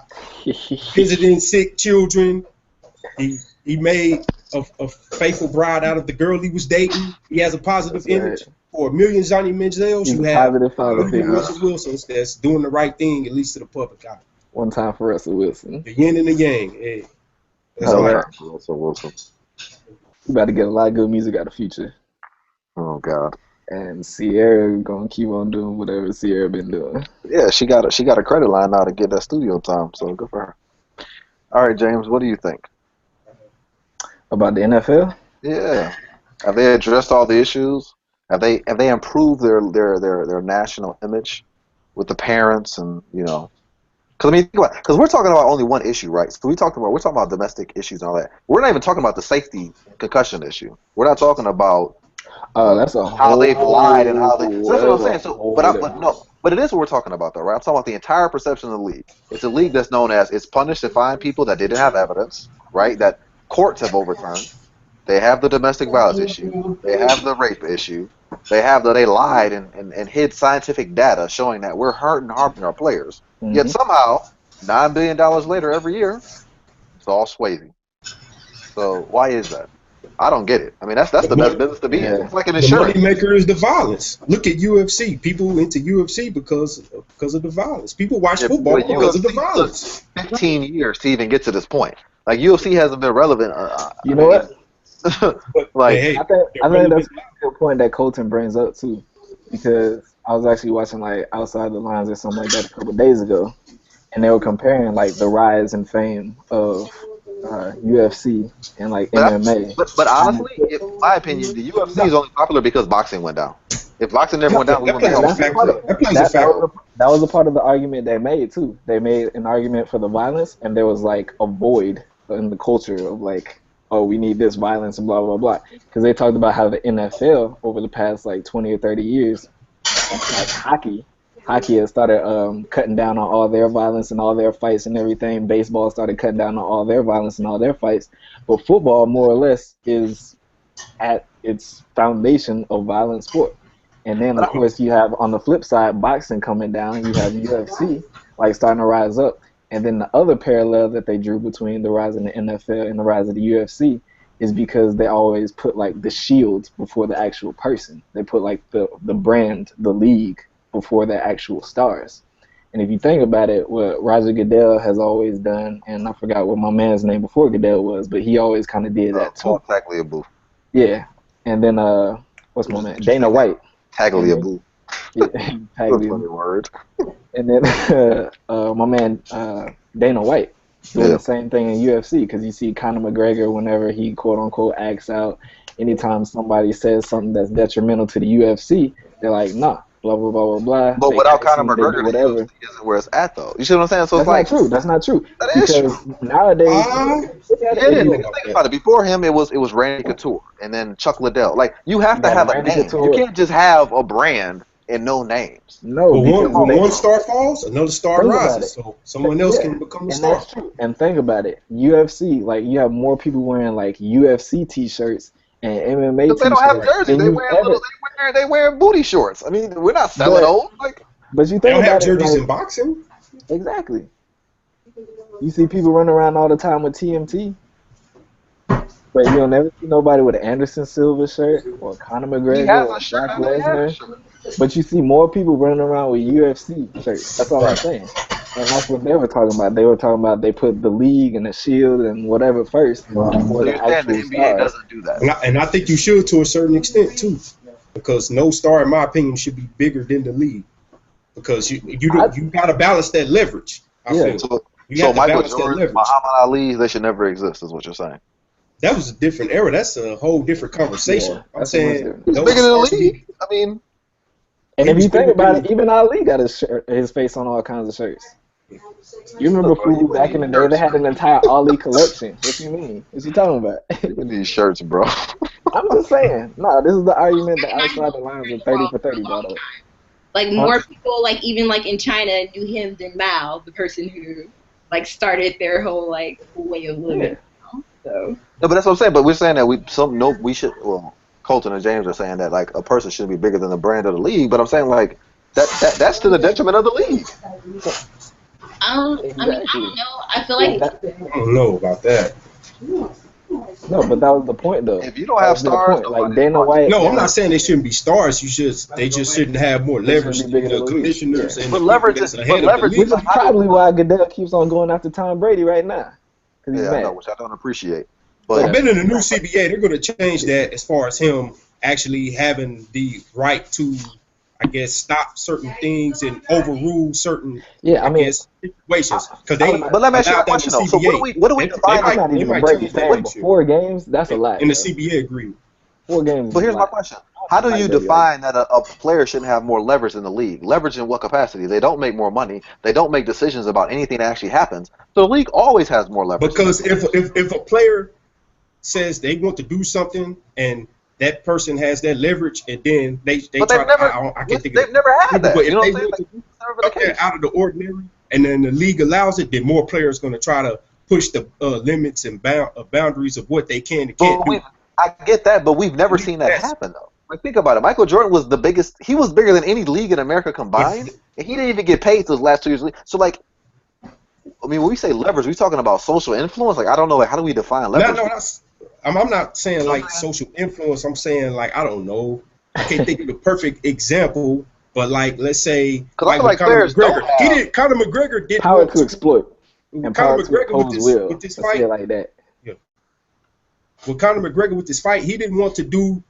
visiting sick children. He made a faithful bride out of the girl he was dating. He has a positive That's right. image. For a million Johnny Manziels, He's you a have positive father million figure. Russell Wilsons that's doing the right thing, at least to the public eye. One time for Russell Wilson. The yin and the yang. Hey, that's All all right. Russell Wilson. We about to get a lot of good music out of Future. Oh God. And Sierra gonna keep on doing whatever Sierra been doing. Yeah, she got a credit line now to get that studio time, so good for her. All right, James, what do you think? About the NFL? Yeah, have they addressed all the issues? Have they improved their national image with the parents and Because I mean, because we're talking about only one issue, right? So we're talking about domestic issues and all that. We're not even talking about the safety concussion issue. We're not talking about That's a how whole. they've lied and how they. So that's what I'm saying. So, whole but it is what we're talking about, though, right? I'm talking about the entire perception of the league. It's a league that's known as it's punished and fine people that didn't have evidence, right? That courts have overturned. They have the domestic violence issue. They have the rape issue. They lied and hid scientific data showing that we're hurting and harming our players. Mm-hmm. Yet somehow, $9 billion later every year, it's all Swayze. So why is that? I don't get it. I mean, that's the best business to be in. It's like an The insurance. money maker is the violence. Look at UFC. People into UFC because of the violence. People watch football But because of the UFC violence. took 15 years to even get to this point. Like UFC hasn't been relevant. You know what? Like, Hey, I think that's a good point that Colton brings up too, because I was actually watching like Outside the Lines or something like that a couple of days ago, and they were comparing like the rise and fame of UFC and like MMA. but honestly, in my opinion, the UFC is only popular because boxing went down. If boxing never went down, we wouldn't plays be a talking. factor. That plays a factor. That was a part of the argument they made too. They made an argument for the violence, and there was like a void in the culture of like, oh, we need this violence and blah blah blah. Because they talked about how the NFL over the past like 20 or 30 years, like hockey has started cutting down on all their violence and all their fights and everything. Baseball started cutting down on all their violence and all their fights. But football, more or less, is at its foundation a violent sport. And then, of course, you have on the flip side boxing coming down. You have UFC like starting to rise up. And then the other parallel that they drew between the rise of the NFL and the rise of the UFC is because they always put like the shield before the actual person. They put like the brand, the league, before the actual stars. And if you think about it, what Roger Goodell has always done, and I forgot what my man's name before Goodell was, but he always kind of did that too. Tagliabue. Yeah. And then what's my man? Dana White. Tagliabue. Yeah, Funny word. And then my man Dana White doing the same thing in UFC, because you see Conor McGregor whenever he quote unquote acts out, anytime somebody says something that's detrimental to the UFC, they're like, nah, blah blah blah blah blah. But without Conor McGregor, the UFC isn't where it's at though. You see what I'm saying? So that's it's like That's not true. That is because true. Nowadays, think about it. Before him, it was Randy Couture and then Chuck Liddell. Like you have to have a name. You can't just have a brand and no names. No, But because when they one star falls, another star think about rises. it. So someone else Yeah, can become a and star. that's true. And think about it. UFC, like you have more people wearing like UFC t-shirts and MMA Because they don't have t-shirts jerseys. than They you've wear ever. little. They wear booty shorts. I mean, we're not selling But those. Like, but you They think don't have about it, jerseys like in boxing. exactly. You see people running around all the time with TMT, but you'll never see nobody with an Anderson Silva shirt or Conor he McGregor has or a shirt Brock and they have a Lesnar. shirt. But you see more people running around with UFC shirts. That's all I'm Right. saying. And that's what they were talking about. They were talking about they put the league and the shield and whatever first before So the you're saying the actual NBA stars. doesn't do that? And I think you should to a certain extent too, because no star, in my opinion, should be bigger than the league. Because I you got to balance that leverage. I yeah. feel So, you have to Michael balance that Jordan, leverage. Muhammad Ali, they should never exist, is what you're saying. That was a different era. That's a whole different conversation. Yeah, I'm that's a much saying different. He's those bigger than the stars should league. be. I mean, And He if was you think bigger about than. it, even Ali got his face on all kinds of shirts. You remember look, bro, you food with back in these the day? They shirts, had an entire Ali collection. What you mean? What you talking about? you with these shirts, bro. I'm just saying. No, this is the argument that Like, Michael outside the was lines pretty of 30 well for for a 30 long brought up. time. Like Huh? more people, like even like in China, knew him than Mao, the person who like started their whole like way of living. Yeah. So No, but that's what I'm saying. But we're saying that we should. Well, Colton and James are saying that like a person should be bigger than the brand of the league. But I'm saying like that's to the detriment of the league. I mean, I Exactly. don't know. I feel And like that, I don't know about that. no, but that was the point, though. If you don't That have was their stars, point. Like nobody's Dana watching. White No, I'm and not saying they shouldn't be stars. They just shouldn't have more they leverage shouldn't be than bigger the than the league. commissioners Yeah. and But the leverage people is- that's but ahead of the leverage league. Which is probably why Goodell keeps on going after Tom Brady right now. Because he's Yeah, I know, mad. which I don't appreciate. I But bet in the new CBA they're going to change that as far as him actually having the right to, I guess, stop certain things and overrule certain, Yeah, I I mean, guess, situations because I they would, but let me ask you a allowed that in question the though. So CBA. what do we They define? I'm not they even a might Brady change that fan, but next year 4 games, that's a lot, in the bro. CBA agreement. 4 games But is a here's my lot. question: how do Like you Brady like define that a player shouldn't have more leverage in the league? Leverage in what capacity? They don't make more money. They don't make decisions about anything that actually happens. So the league always has more leverage. Because if a player says they want to do something and that person has that leverage and then they But try they've to never, I can't think of they've never had but that. You if know they what I'm saying? want Like, to do it's never been the something case. out of the ordinary and then the league allows it, then more players going to try to push the limits and boundaries of what they can and can't do. I get that, but we've never seen that That's- happen though. Like think about it. Michael Jordan was the biggest. He was bigger than any league in America but combined, and he didn't even get paid those last 2 years. So like, I mean, when we say leverage, we talking about social influence. Like I don't know. Like how do we define leverage? I'm not saying like social influence. I'm saying like I don't know. I can't think of the perfect example, but like let's say Because I like feel with like Conor players McGregor, don't have. Conor McGregor didn't power want to exploit and Conor power to McGregor oppose will. with this Let's say fight. it like that. With Conor McGregor with this fight, he didn't want to do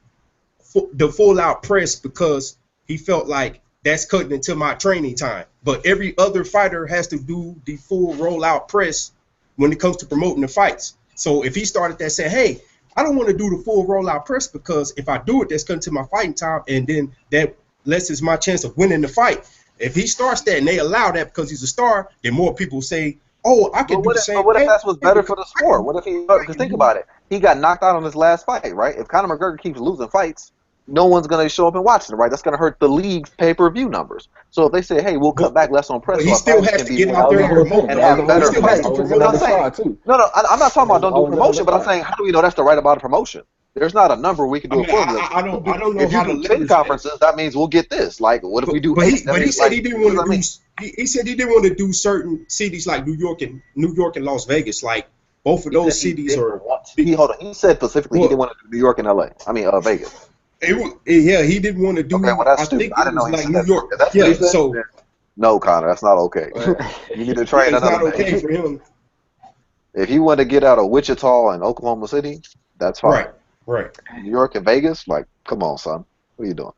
the full out press because he felt like that's cutting into my training time. But every other fighter has to do the full rollout press when it comes to promoting the fights. So if he started that saying, hey, I don't want to do the full rollout press because if I do it, that's cutting to my fighting time, and then that lessens my chance of winning the fight. If he starts that and they allow that because he's a star, then more people say, oh, I can do the same But what if thing. that's what's better for the sport? What if he? Because think about it. He got knocked out on his last fight, right? If Conor McGregor keeps losing fights, no one's going to show up and watch it, right? That's going to hurt the league's pay-per-view numbers. So if they say, hey, we'll cut back less on press, But so he our still fighters has can to be get more out there That and was the whole promote. point. and That was have the whole better He still point. has fights. to Always promote. another I'm saying, star too. no, I'm not talking about don't do Always another promotion, but I'm star. saying, how do we know that's the right amount of promotion? There's not a number we can I do mean, a formula. I don't know If you how to do 10 leverage conferences, that means we'll get this. Like, what if we do But 8? That he means, said like, he didn't what want does to that mean? do. He said he didn't want to do certain cities like New York and Las Vegas. Like both of those cities are. Hold on. He said specifically he Well, didn't want to do New York and LA. I mean, Vegas. yeah, he didn't want to do. Okay, well that's I stupid. think I it didn't know was he like said New that. York. If that's Yeah, what he said, so then no, Connor, that's not okay. You need to train it's not another okay man. for him. If he wanted to get out of Wichita and Oklahoma City, that's fine. Right. New York and Vegas, like, come on, son. What are you doing?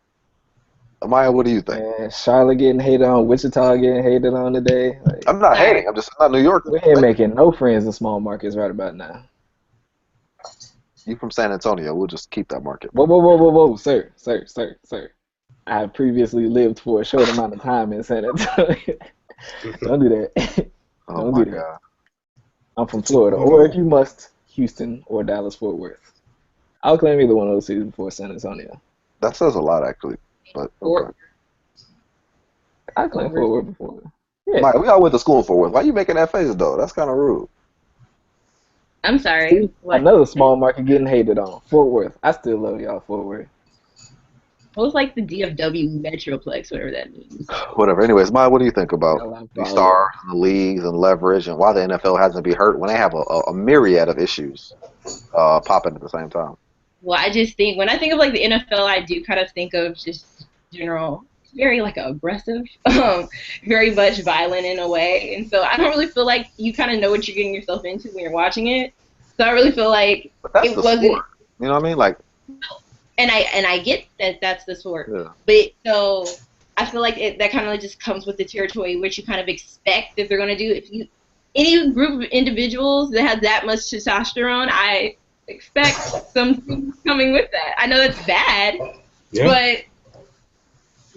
Amaya, what do you think? Man, Charlotte getting hated on, Wichita getting hated on today. Like, I'm not hating. I'm just not New York. we ain't making no friends in small markets right about now. You from San Antonio. We'll just keep that market. Whoa, sir. I have previously lived for a short amount of time in San Antonio. Don't do that. Oh Don't my do that. God. I'm from Florida, or if you must, Houston or Dallas Fort Worth. I'll claim either one of those cities before San Antonio. That says a lot, actually. But okay. I claimed Fort Worth before. Yeah. Mike, we all went to school in Fort Worth. Why you making that face though? That's kind of rude. I'm sorry. What? Another small market getting hated on. Fort Worth. I still love y'all, Fort Worth. What was like the DFW Metroplex, whatever that means? Whatever. Anyways, Mike, what do you think about Y'all have the followed. stars and the leagues and leverage and why the NFL hasn't been hurt when they have a myriad of issues popping at the same time? Well, I just think when I think of like the NFL, I do kind of think of just general, very like aggressive, very much violent in a way, and so I don't really feel like you kind of know what you're getting yourself into when you're watching it. So I really feel like But that's it the wasn't. sport. You know what I mean? Like, And I get that that's the sport, yeah. but so I feel like that kind of just comes with the territory, which you kind of expect that they're going to do. If you any group of individuals that has that much testosterone, I expect some things coming with that. I know that's bad, but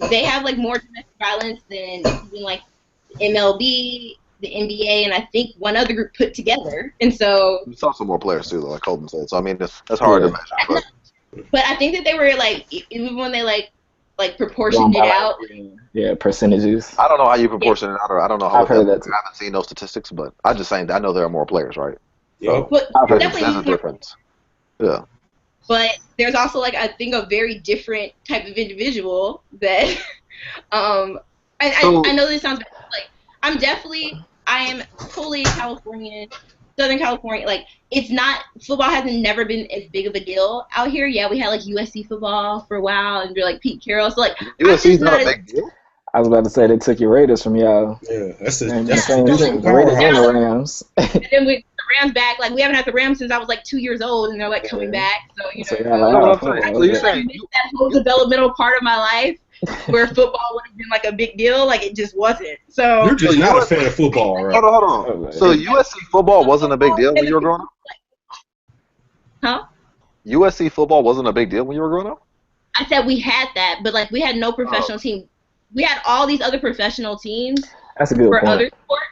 they have like more domestic violence than even like MLB, the NBA, and I think one other group put together. And so You saw some more players too, though, like Colton said. So I mean, that's hard to measure. But I think that they were like even when they like proportioned it out. Yeah, percentages. I don't know how you proportion it out, or I don't know how. I've heard that too. I haven't seen those statistics, but I'm just saying that I know there are more players, right? Yep. But I've heard definitely There's a difference. Yeah. But there's also like I think a very different type of individual that I know this sounds bad, like I am totally Californian, Southern California. Like it's not football hasn't never been as big of a deal out here. Yeah, we had like USC football for a while and like Pete Carroll. So like USC's not a big deal. I was about to say they took your Raiders from y'all. Yeah, that's a And that's the a Raiders and the Rams. And then with the Rams back, like we haven't had the Rams since I was like 2 years old, and they're like coming back. So you So, know, yeah, like, what oh, I'm saying. football, So you're okay. saying missed that whole developmental part of my life where football would have been like a big deal. Like it just wasn't. So You're just not a fan of football, right? Hold on. So USC football wasn't a big deal when you were growing up? Huh? USC football wasn't a big deal when you were growing up? I said we had that, but like we had no professional team. We had all these other professional teams That's a good for point. other sports.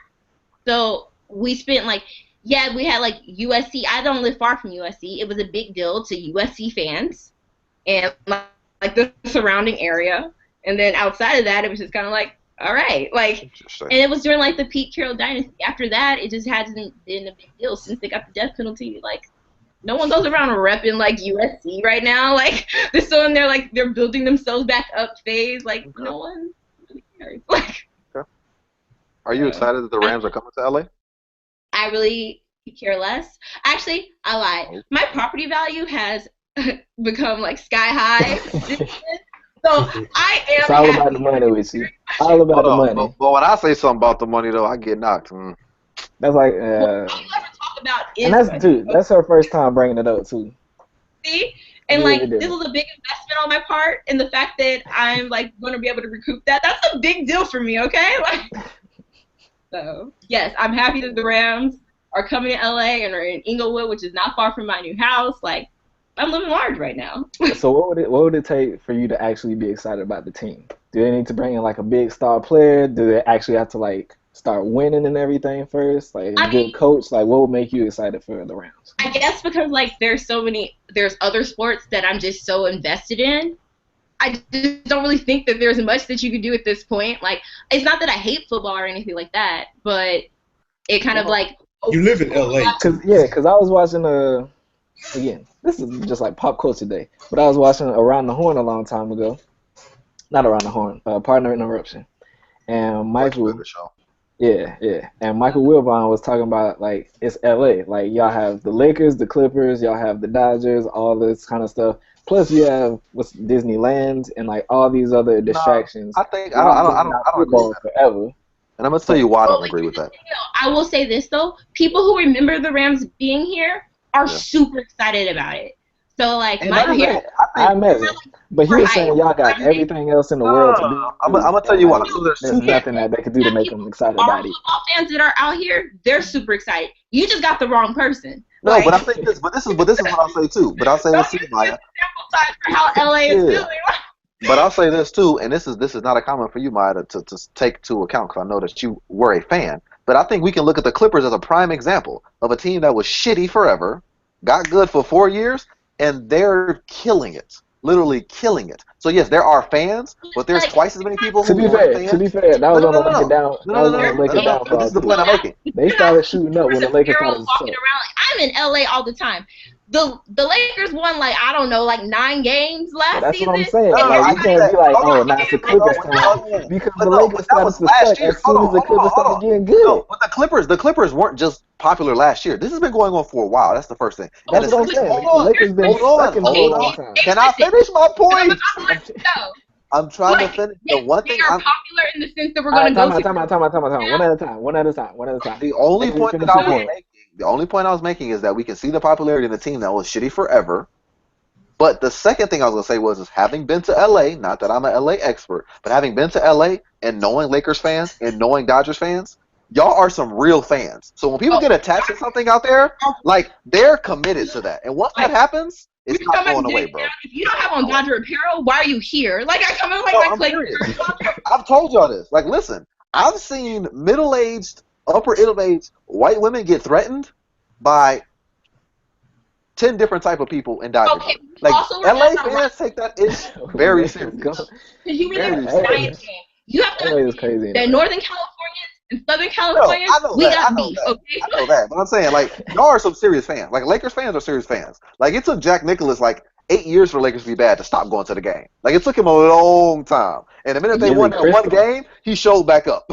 So we spent like, yeah, we had like USC. I don't live far from USC. It was a big deal to USC fans and like the surrounding area. And then outside of that, it was just kind of like, all right, like, and it was during like the Pete Carroll dynasty. After that, it just hasn't been a big deal since they got the death penalty. Like, no one goes around repping like USC right now. Like, they're still in there, like they're building themselves back up phase. Like, no one really cares. Like, are you excited that the Rams are coming to LA? I really care less. Actually, I lied. My property value has become like sky high. So I am. It's all about the money with you. All about the money. But when I say something about the money, though, I get knocked. That's like, All you ever talk about is and that's money. dude. That's her first time bringing it up too. See, and Really like do. this was a big investment on my part, and the fact that I'm like going to be able to recoup that—that's a big deal for me. Okay, like. So yes, I'm happy that the Rams are coming to LA and are in Inglewood, which is not far from my new house. Like, I'm living large right now. So what would it take for you to actually be excited about the team? Do they need to bring in like a big star player? Do they actually have to like start winning and everything first? Like a good coach? Like what would make you excited for the Rams? I guess because like there's other sports that I'm just so invested in. I just don't really think that there's much that you can do at this point. Like, it's not that I hate football or anything like that, but it kind of like. You live in LA. Because I was watching again, this is just like pop culture day, but I was watching Around the Horn a long time ago. Not Around the Horn, Partner Interruption, and Michael. Yeah, and Michael Wilbon was talking about like it's LA, like y'all have the Lakers, the Clippers, y'all have the Dodgers, all this kind of stuff. Plus you have what's Disneyland and like all these other distractions. I think I don't agree with that. Forever. And I'm gonna tell you why I don't agree with that. I will say this though: people who remember the Rams being here are super excited about it. So like, I imagine. But he was saying y'all got everything else in the world to do. I'm gonna tell you why. So there's nothing that they could do to make them excited about it. Football fans that are out here, they're super excited. You just got the wrong person. No, like, but I think this. But this is what I'll say too. But I'll say this too, Maya. For how LA is feeling. But I'll say this too, and this is not a comment for you, Maya, to take to account because I know that you were a fan. But I think we can look at the Clippers as a prime example of a team that was shitty forever, got good for 4 years, and they're killing it, literally killing it. So yes, there are fans, but there's Like, twice as many people To who be aren't fair, fans. that No, was no, on the no, no, Lakers no, down. no, That no, was no, on the no, no, Lakers no. But this downfall is the too. point I'm making. They started shooting up when the Lakers girls started to walking suck. around. Like, I'm in LA all the time. The Lakers won like I don't know, like 9 games But last that's what I'm season, saying. No, no, and no. Like I you get everybody can't that. be like, Hold oh, on. now it's the was Clippers going time No, because but the no, but Lakers that started was to last suck year. as soon as the Clippers Hold started on. getting good. No, but the Clippers weren't just popular last year. This has been going on for a while. That's the first thing. And That's the what I'm second, saying. hold Like the on, Lakers been hold on, sucking for a hold long on. time. Can I finish my I'm a point? popular show. I'm trying to Like, finish. The one they thing are I'm popular in the sense that we're All right, gonna go to time out. One at a time. One at a time. the only Let me point that finish I your was point. making. The only point I was making is that we can see the popularity in the team that was shitty forever. But the second thing I was gonna say was having been to LA, not that I'm an LA expert, but having been to LA and knowing Lakers fans and knowing Dodgers fans, y'all are some real fans. So when people Oh, get attached to something out there, like they're committed to that. And once that like, happens, we it's not come back going away, down. bro. If you don't have on Dodger apparel, why are you here? Like I come in like No, my I'm Clay. serious. I've told y'all this. Like, listen, I've seen middle-aged, upper-aged white women get threatened by 10 different type of people in Dodger Okay, gear. we Like also LA remember fans take that ish very Let's serious. go. because you were there Very for Hey, the serious. Giants game. You have to LA is understand crazy that anyway. Northern Californians and Southern No, Californians, I know we that. I got know beef. that. Okay, I know that. But I'm saying, like, y'all are some serious fans. Like, Lakers fans are serious fans. Like, it took Jack Nicklaus, like, 8 years for Lakers to be bad to stop going to the game. Like, it took him a long time. And the minute they Billy won that one Crystal. game, he showed back up.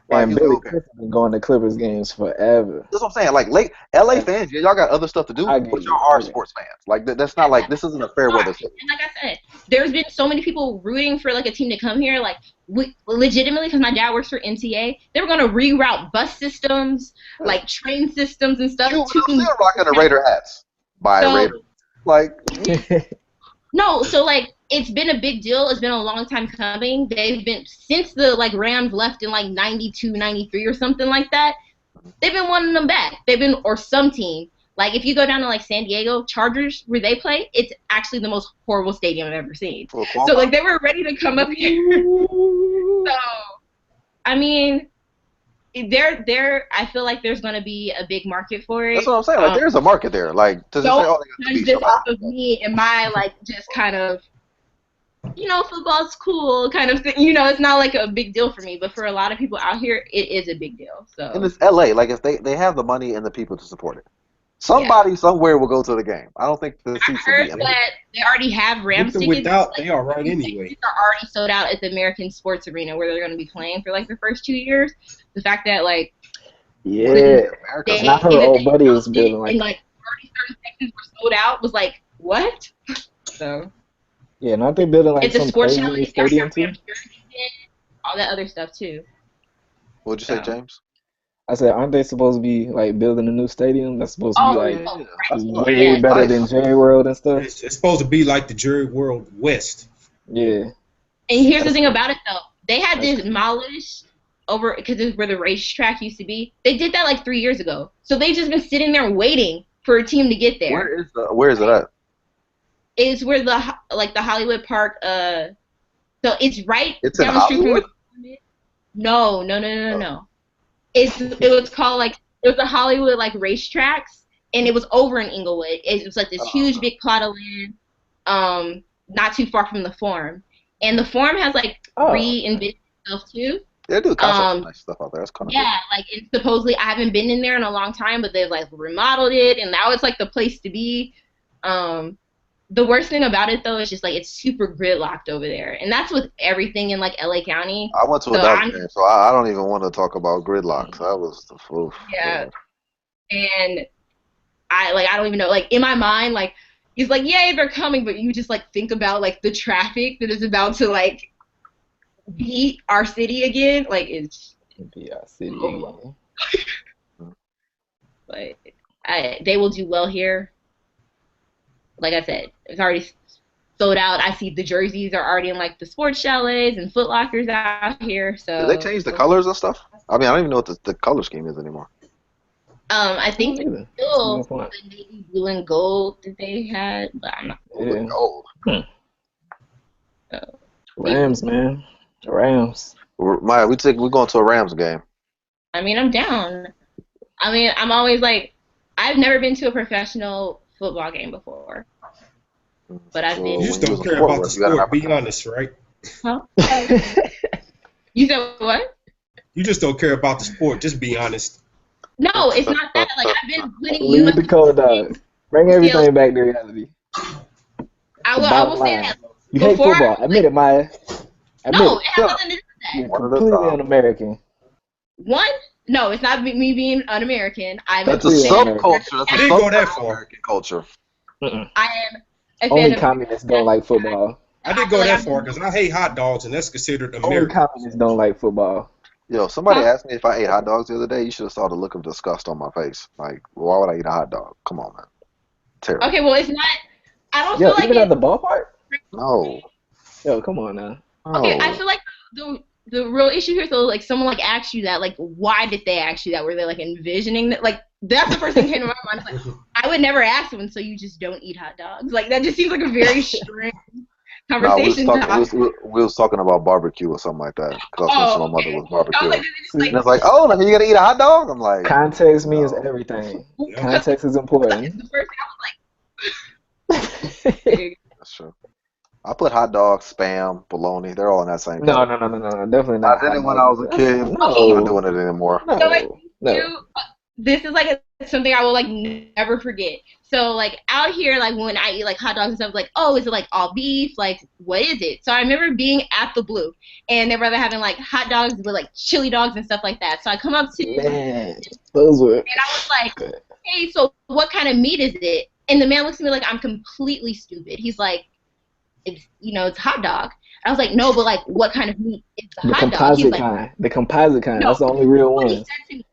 Like, Man, he was like, Billy okay. Crystal been going to Clippers games forever. That's what I'm saying. Like, LA And fans, y'all got other stuff to do, I get but it. y'all are sports fans. Like, that's not like, this isn't a fair weather city. and like I said, there's been so many people rooting for like a team to come here. Like we legitimately, because my dad works for MTA, they were gonna reroute bus systems, like train systems and stuff You to. still rocking the Raider hats by So Raider. Like, no, so like it's been a big deal. It's been a long time coming. They've been since the like Rams left in like 92, 93 or something like that. They've been wanting them back. They've been or some team. Like if you go down to like San Diego Chargers where they play, it's actually the most horrible stadium I've ever seen. So like they were ready to come up here. So I mean, I feel like there's gonna be a big market for it. that's what I'm saying. Like, there's a market there. Like, to just say, Don't oh, they got to judge beat this somebody. off of me and my like just kind of football's cool kind of thing. It's not like a big deal for me, but for a lot of people out here, it is a big deal. So And it's LA. Like, if they have the money and the people to support it, somebody somewhere will go to the game. I don't think the I seats will heard be empty. that they already have Rams With or tickets. without, Like, they are right Rams anyway. tickets are already sold out at the American Sports Arena where they're going to be playing for like the first 2 years. The fact that like Yeah. America's And I heard old buddy was building like and like 30 certain sections were sold out was like what? So yeah, and aren't they building like it's a some sports crazy challenge. new They already stadium have too? Rams jerseys in, all that other stuff too. What'd you say, So. James? I said, aren't they supposed to be like building a new stadium that's supposed to be Oh, like oh, That's right. fun. way Yeah. better Nice. than Jerry World and stuff? It's supposed to be like the Jerry World West. Yeah. And here's the That's thing cool. about it though, they had That's to cool. demolish over because it's where the racetrack used to be. They did that like 3 years ago, so they've just been sitting there waiting for a team to get there. Where is it at? It's where the Hollywood Park. So it's right It's in down the street from Hollywood? the. No. It was called like it was the Hollywood like racetracks, and it was over in Inglewood. It was like this huge big plot of land, not too far from the Forum, and the Forum has like Oh. reinvented itself too. They do concept nice stuff out there. That's kind of Yeah, like it's supposedly I haven't been in there in a long time, but they've like remodeled it, and now it's like the place to be. The worst thing about it though is just like it's super gridlocked over there, and that's with everything in like LA County. I went to a So Dodger game, so I don't even want to talk about gridlock. That was the oof, yeah, Lord. and I don't even know like in my mind like he's like yay they're coming, but you just like think about like the traffic that is about to like beat our city again, like it's Be our city again. like they will do well here. Like I said, it's already sold out. I see the jerseys are already in like the sports chalets and Foot Lockers out here. So Did they change the colors and stuff? I mean, I don't even know what the color scheme is anymore. I think I don't either. it's still That's my point. the navy blue and gold that they had, but I'm not. Yeah. Gold. So. Rams, man. Rams. Maya, we're going to a Rams game. I mean, I'm down. I mean, I'm always like, I've never been to a professional football game before. but I've You been. just when you don't was a care sport about the ref, you got an sport. Be appetite. honest, right? Huh? You said what? You just don't care about the sport. Just be honest. No, it's not that. Like I've been putting Leave the code dog. Bring UCLA. everything back to reality. I The will bottom say line. that You hate before. football. Admit it, Maya. Admit No, it. it has nothing to do with You're that. One at a completely time. un-American. One, no, it's not me being un-American. I'm That's a Completely un-American. subculture. That's I a didn't go that subculture of far. American culture. Mm-mm. I am a fan Only of. communists don't like football. I didn't go that far because I hate hot dogs, and that's considered Only American. communists don't like football. Yo, somebody Huh? asked me if I ate hot dogs the other day. You should have saw the look of disgust on my face. Like, why would I eat a hot dog? Come on, man. Terrible. Okay, well, it's not. I don't Yo, feel like even it. at the ballpark? No. Yo, come on now. Okay, I No. feel like the real issue here is though, like someone like asked you that, like why did they ask you that? Were they like envisioning that? Like that's the first thing that came to my mind. It's like I would never ask someone, so you just don't eat hot dogs. Like that just seems like a very strange No, we was conversation talking. topic. We was talking about barbecue or something like that. Because I was mentioning my mother Okay. was I was barbecue, like, it's and it's like, oh, now you gotta eat a hot dog. I'm like, Context means no. everything. Yeah. Context is important. the first thing I was like, That's true. I put hot dogs, spam, bologna. They're all in that same No, category. definitely I not did hot it when I dogs. was a kid. I'm not No, doing it anymore. so like no. you, this is like something I will like never forget. So like out here, like when I eat like hot dogs and stuff, like oh, is it like all beef? Like what is it? So I remember being at the Blue, and they were having like hot dogs with like chili dogs and stuff like that. So I come up to Man, those were. and I was like, hey, so what kind of meat is it? And the man looks at me like I'm completely stupid. He's like, it's it's a hot dog. I was like, no, but like what kind of meat is the The hot dog? He's composite like, kind. The composite kind. no. That's the only real What he one. said to me,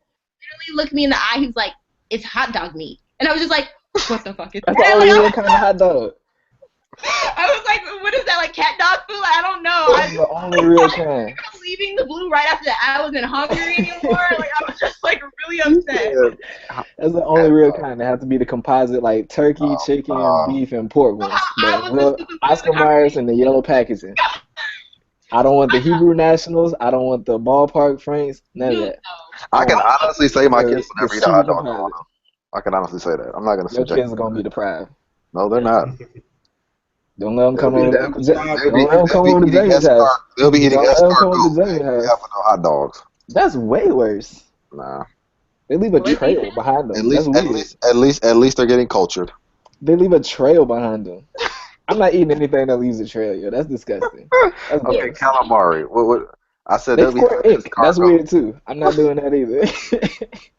literally looked me in the eye. He's like, it's hot dog meat. And I was just like, what the fuck is That's the that? only Like, real kind of hot dog. I was like, what is that, like cat dog food? Like, I don't know. That's the only real kind. I was leaving the Blue right after that. I wasn't hungry anymore. Like I was just like really upset. That's the only real kind. They have to be the composite, like turkey, chicken, no. beef, and pork ones. I The was real just Oscar Myers and the yellow packaging. I don't want the Hebrew Nationals. I don't want the ballpark Franks. None of that. I can honestly say my The- kids will the never eat a hot super dog growing composite. up. I can honestly say that. I'm not gonna Your subject. kids are gonna be deprived. No, they're not. Don't let them They'll come be, over. they'll Don't be, let them come over to eating Jamie's house. They'll be eating Don't let them come over escargot. to They Jamie's ain't gonna be house. having no hot dogs. That's way worse. Nah. They leave a What did he trail say? behind them. At least, That's at weird. least, at least, at least they're getting cultured. They leave a trail behind them. I'm not eating anything that leaves a trail, yo. That's disgusting. That's Okay, gross. calamari. What? I said They they'll be squirt having ink. That's escargot. weird too. I'm not doing that either.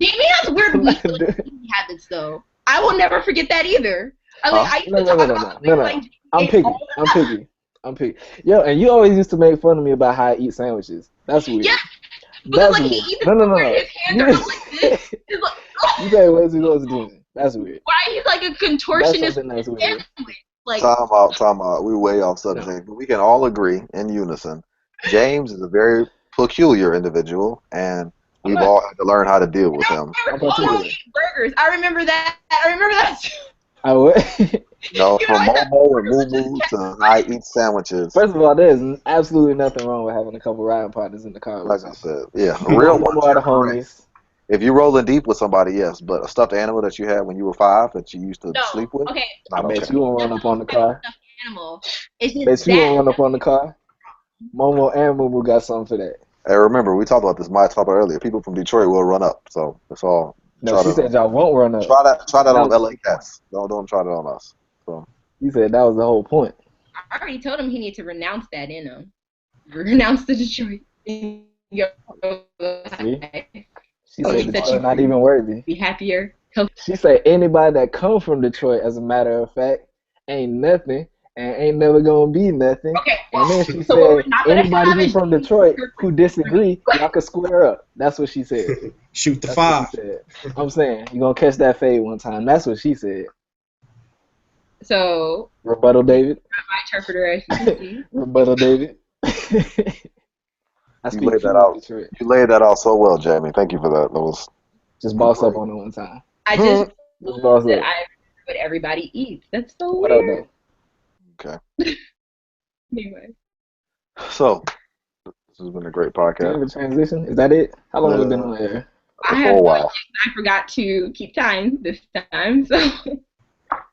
Maybe that's weird I'm weak not like, doing- eating habits though. I will never forget that either. I like Huh? I used No, to no, talk no, about no, no. like I'm ate picky. all the I'm picky. I'm picky. Yo, and you always used to make fun of me about how I eat sandwiches. That's weird. Yeah, because That's like weird. he eats No, no, it no, where no. his hands are up like this. It's like, You pay way too close attention. That's weird. why he's like a That's contortionist something that's weird. sandwich. Like Time out. We're way off subject, but we can all agree in unison. James is a very peculiar individual, and we've not- all had to learn how to deal with him. I remember particular. always eating burgers. I remember that. Too. I would. No, You from know, I Momo and Moo to I eat sandwiches. First of all, there's absolutely nothing wrong with having a couple riding partners in the car. Like With I you. said, yeah, You real want ones. more You're of the correct. homies. If you're rolling deep with somebody, yes, but a stuffed animal that you had when you were 5 that you used to no. sleep with, Okay. I not bet okay. you won't run up on the car. Stuffed animal. It's just Bet you won't that. run up on the car. Momo and Moo got something for that. Hey, remember, we talked about this. Maya talked about earlier. People from Detroit will run up, so it's all. No, Try she to- said y'all won't run up. Try that That on was- LA Cats. Don't try that on us. You said that was the whole point. I already told him he needed to renounce that in him. Renounce the Detroit. See? She Oh, said he said Detroit she- not even worthy. Be happier. Healthy. She said anybody that come from Detroit, as a matter of fact, ain't nothing and ain't never gonna be nothing. Okay. And then she So said not that I anybody haven't who's from been Detroit to- who disagree, y'all can square up. That's what she said. Shoot the That's five. what she said. I'm saying you're gonna catch that fade one time. That's what she said. So Rebuttal, David. my interpreter, as you can see. Rebuttal, David. I You speak laid that fluent out. Detroit. You laid that out so well, Jamie. Thank you for that. That was Just boss up on it one time. I just Just boss that up. I what everybody eats. That's so What up, weird. though? okay. Anyway, So this has been a great Do you podcast have a transition? Is that it? How long have we been on air? I for have a while. I forgot to keep time this time. So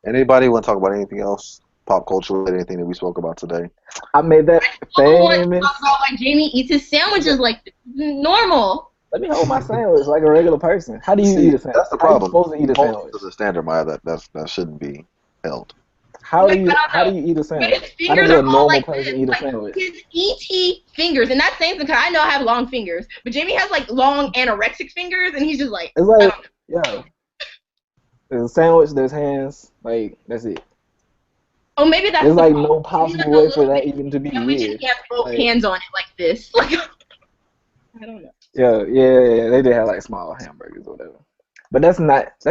Anybody want to talk about anything else? pop culture related, anything that we spoke about today? I made that famous. Talk about why Jamie eats his sandwiches like normal. Let me hold my sandwich like a regular person. How do you eat a sandwich? That's the How you problem. supposed to eat a Hold sandwich? to the standard, Maya, that shouldn't be held. How do Like, I don't you eat a But sandwich? his How fingers does a are all normal like person this, eat a like sandwich? his ET fingers, and that's saying because I know I have long fingers, but Jamie has like long anorexic fingers, and he's just like, It's I like, don't know. yeah, there's a sandwich, there's hands, like that's it. Oh, maybe that's There's the like problem. no Maybe, possible like, a way for little that bit even to be sandwich, and weird. he has both Like, hands on it like this. Like, I don't know. yeah, they did have like small hamburgers or whatever. But that's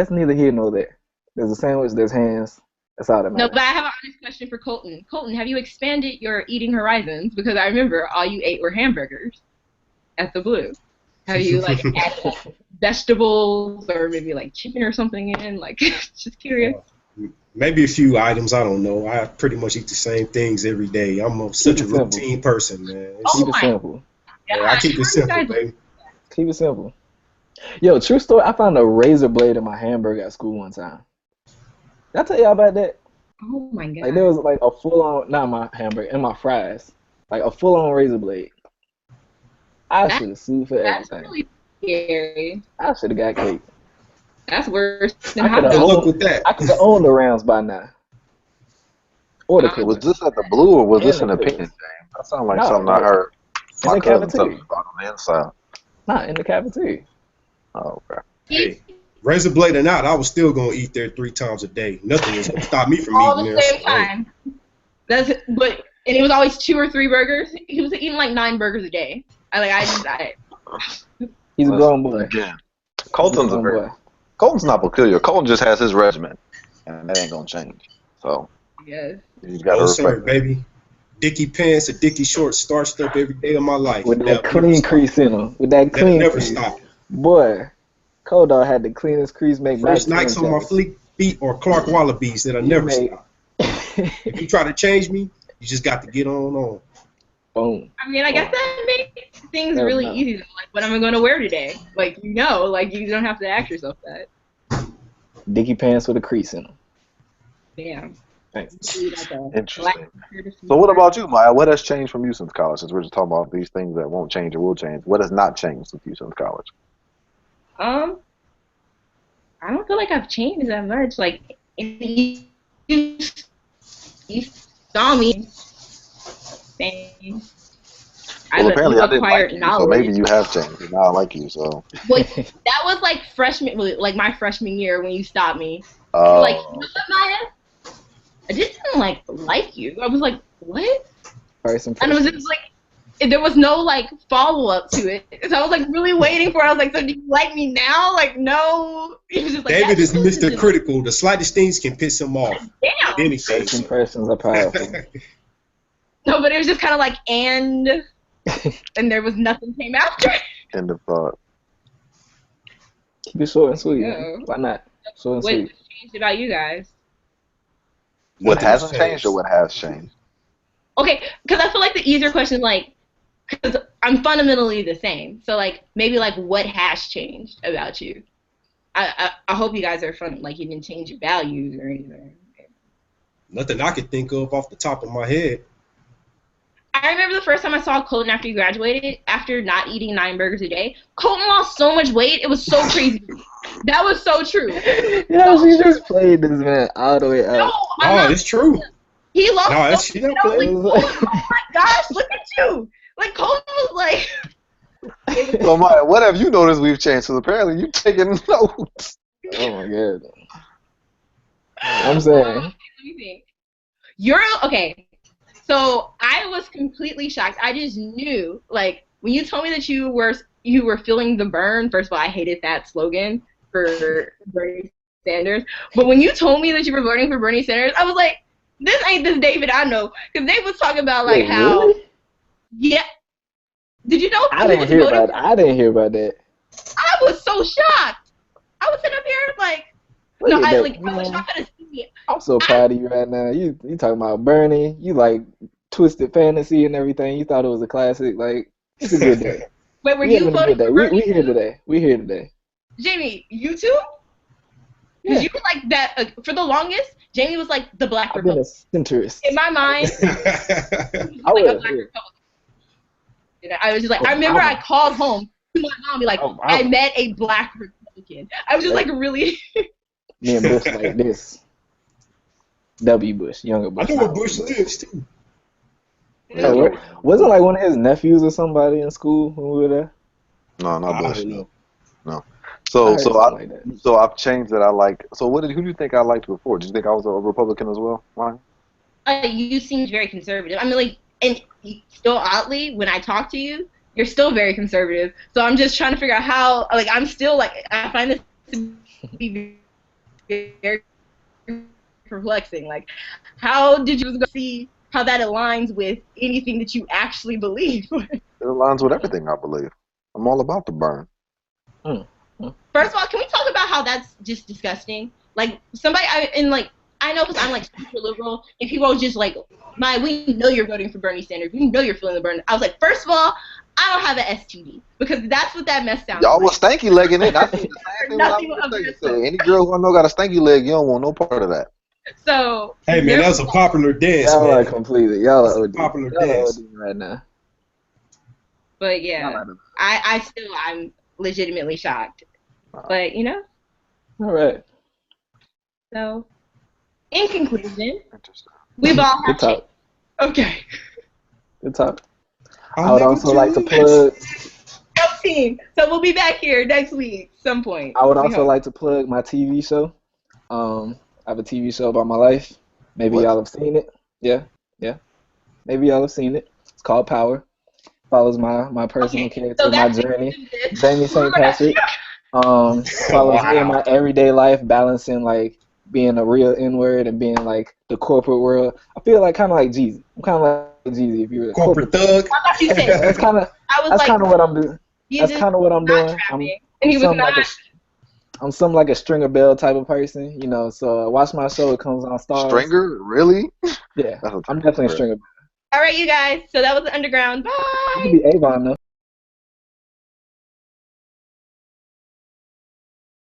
neither here nor there. There's a sandwich, there's hands. That's all that No, matters. but I have an honest question for Colton. Colton, have you expanded your eating horizons? Because I remember all you ate were hamburgers at the Blue. Have you like added like, vegetables or maybe like chicken or something in? Like, just curious. Maybe a few items. I don't know. I pretty much eat the same things every day. Such a it simple. routine person, man. Keep it simple. Yeah, I keep it simple, baby. Keep it simple. Yo, true story. I found a razor blade in my hamburger at school one time. Did I tell y'all about that? Oh my god. Like there was like a full on, not my hamburger, in my fries, like a full on razor blade. I should have sued for That's everything. really scary. I should have got cake. That's worse than I could hot have Good luck dogs. with that. I could have owned the rounds by now. Or the Was Clippers. this at the Blue or was this And an the opinion Clippers. game? That sounds like No, something I like, heard in my the cousin tell me cafeteria. about on the inside. Not in the cafeteria. Oh, okay. Hey, razor blade or not, I was still gonna eat there 3 times a day. Nothing was gonna stop me from All eating the there. same time. And it was always 2 or 3 burgers. He was eating like 9 burgers a day. He's a grown boy. Again, He's a Colton's grown boy. Colton's not peculiar. Colton just has his regimen, and that ain't gonna change. So Yes. you gotta Oh, respect sir, it. baby. Dickie pants or Dickie shorts starched up every day of my life. With that That'll never clean stop. crease in them. With that That'll clean never crease. stop. Boy, Cold Dog had the cleanest crease, make First my Nikes on my feet or Clark Wallabies that'll never stop. If you try to change me, you just got to get on. Boom. I mean, I guess that makes things Fair really enough. easy. Though. Like, what am I going to wear today? Like, like you don't have to ask yourself that. Dickie pants with a crease in them. Damn. Thanks. Interesting. So what about you, Maya? What has changed from you since college? Since we're just talking about these things that won't change or will change, what has not changed with you since college? I don't feel like I've changed that much. Like, you saw me. Same. Well, apparently I didn't acquired like you, knowledge. so maybe you have changed. And now I like you, so. But that was like my freshman year when you stopped me. Oh. Like, you know what, Maya? I just didn't like you. I was like, what? First And it was just like, there was no like follow up to it. So I was like really waiting for it. I was like, so do you like me now? Like, no. He was just like, David is "That's Mr. Critical. The slightest things can piss him off. Damn. Anything. First impressions are powerful. No, but it was just kind of like, and there was nothing came after. End of thought. Keep it short and sweet. Yeah. Man. Why not? Short and What sweet. changed about you guys? What Nothing hasn't changed. changed or what has changed? Okay, because I feel like the easier question, like, because I'm fundamentally the same. So, like, maybe, like, what has changed about you? I hope you guys are fun. Like, you didn't change your values or anything. Nothing I can think of off the top of my head. I remember the first time I saw Colton after he graduated, after not eating 9 burgers a day. Colton lost so much weight. It was so crazy. That was so true. Yeah, she just played this man all the way No, out. I'm not. It's true. He lost No, so she much not weight. I was playing. like, oh my gosh, look at you. Like, Colton was like... So, Maya, what have you noticed we've changed? Because apparently you've taken notes. Oh my god. I'm saying. Let me think. Okay. So I was completely shocked. I just knew, like, when you told me that you were feeling the burn. First of all, I hated that slogan for Bernie Sanders. But when you told me that you were voting for Bernie Sanders, I was like, this ain't this David I know. Because Dave was talking about like Wait, how, really? yeah. Did you know? I didn't hear about that. I was so shocked. I was sitting up here like, Look no, at I that, was man. not gonna see it. I'm so proud of you right now. You talking about Bernie. You like Twisted Fantasy and everything. You thought it was a classic. Like, it's a good day. Wait, were We you having a voting good day. for We Bernie? here today. We here today. Jamie, you too? Because Yeah. you were like that for the longest. Jamie was like the black I've been a Republican. centrist. In my mind, he was I like a was. black Yeah. Republican. You know, I was just like, I remember I called home to my mom, and be like, I met a black Republican. I was just like really. Me and Bush like this. W. Bush, younger I Bush. know where Bush lives too. Yeah, Wasn't like one of his nephews or somebody in school when we were there? no, not I Bush. don't know. No. I So heard something like that. so I've changed that. I like. So who do you think I liked before? Did you think I was a Republican as well? Why? You seemed very conservative. I mean, like, and still oddly, when I talk to you, you're still very conservative. So I'm just trying to figure out how. Like, I'm still like, I find this to be very perplexing. Like, how did you see how that aligns with anything that you actually believe? It aligns with everything I believe. I'm all about the burn. First of all, can we talk about how that's just disgusting? Like, I know because I'm like super liberal, and people are just like, we know you're voting for Bernie Sanders. We know you're feeling the burn. I was like, first of all, I don't have an STD because that's what that mess sounds Y'all like. was stanky legging it. I think the same thing. Nothing When I was of a this stanky. Any girl who I know got a stanky leg, you don't want no part of that. So Hey man, that's a popular dance, Y'all are man. completely. Y'all That's are a OD. popular Y'all are dance. OD right now. But yeah, I'm legitimately shocked. But you know, All right. so in conclusion, Interesting. we've all had Good talk. Okay. Good talk. I I'll would never also like to judge. plug. Go team. So we'll be back here next week, some point. I would we also hope. like to plug my TV show. I have a TV show about my life. Maybe What? y'all have seen it. Yeah. Maybe y'all have seen it. It's called Power. Follows my personal character, So my that's journey. Jamie St. Patrick. Follows me in Wow. my everyday life, balancing like being a real N-word and being like the corporate world. I feel like kind of like Jeezy. I'm kind of like Jeezy if you were a Corporate thug. I thought you said That's kind of I was that's like kind of what I'm doing. That's Jesus kind of what I'm not doing. trapping, and he was some not. I'm some like a Stringer Bell type of person, you know. So watch my show. It comes on Stars. Stringer? Really? Yeah, That's a I'm definitely a Stringer. Stringer Bell. All right, you guys. So that was the underground. Bye. You could be Avon though.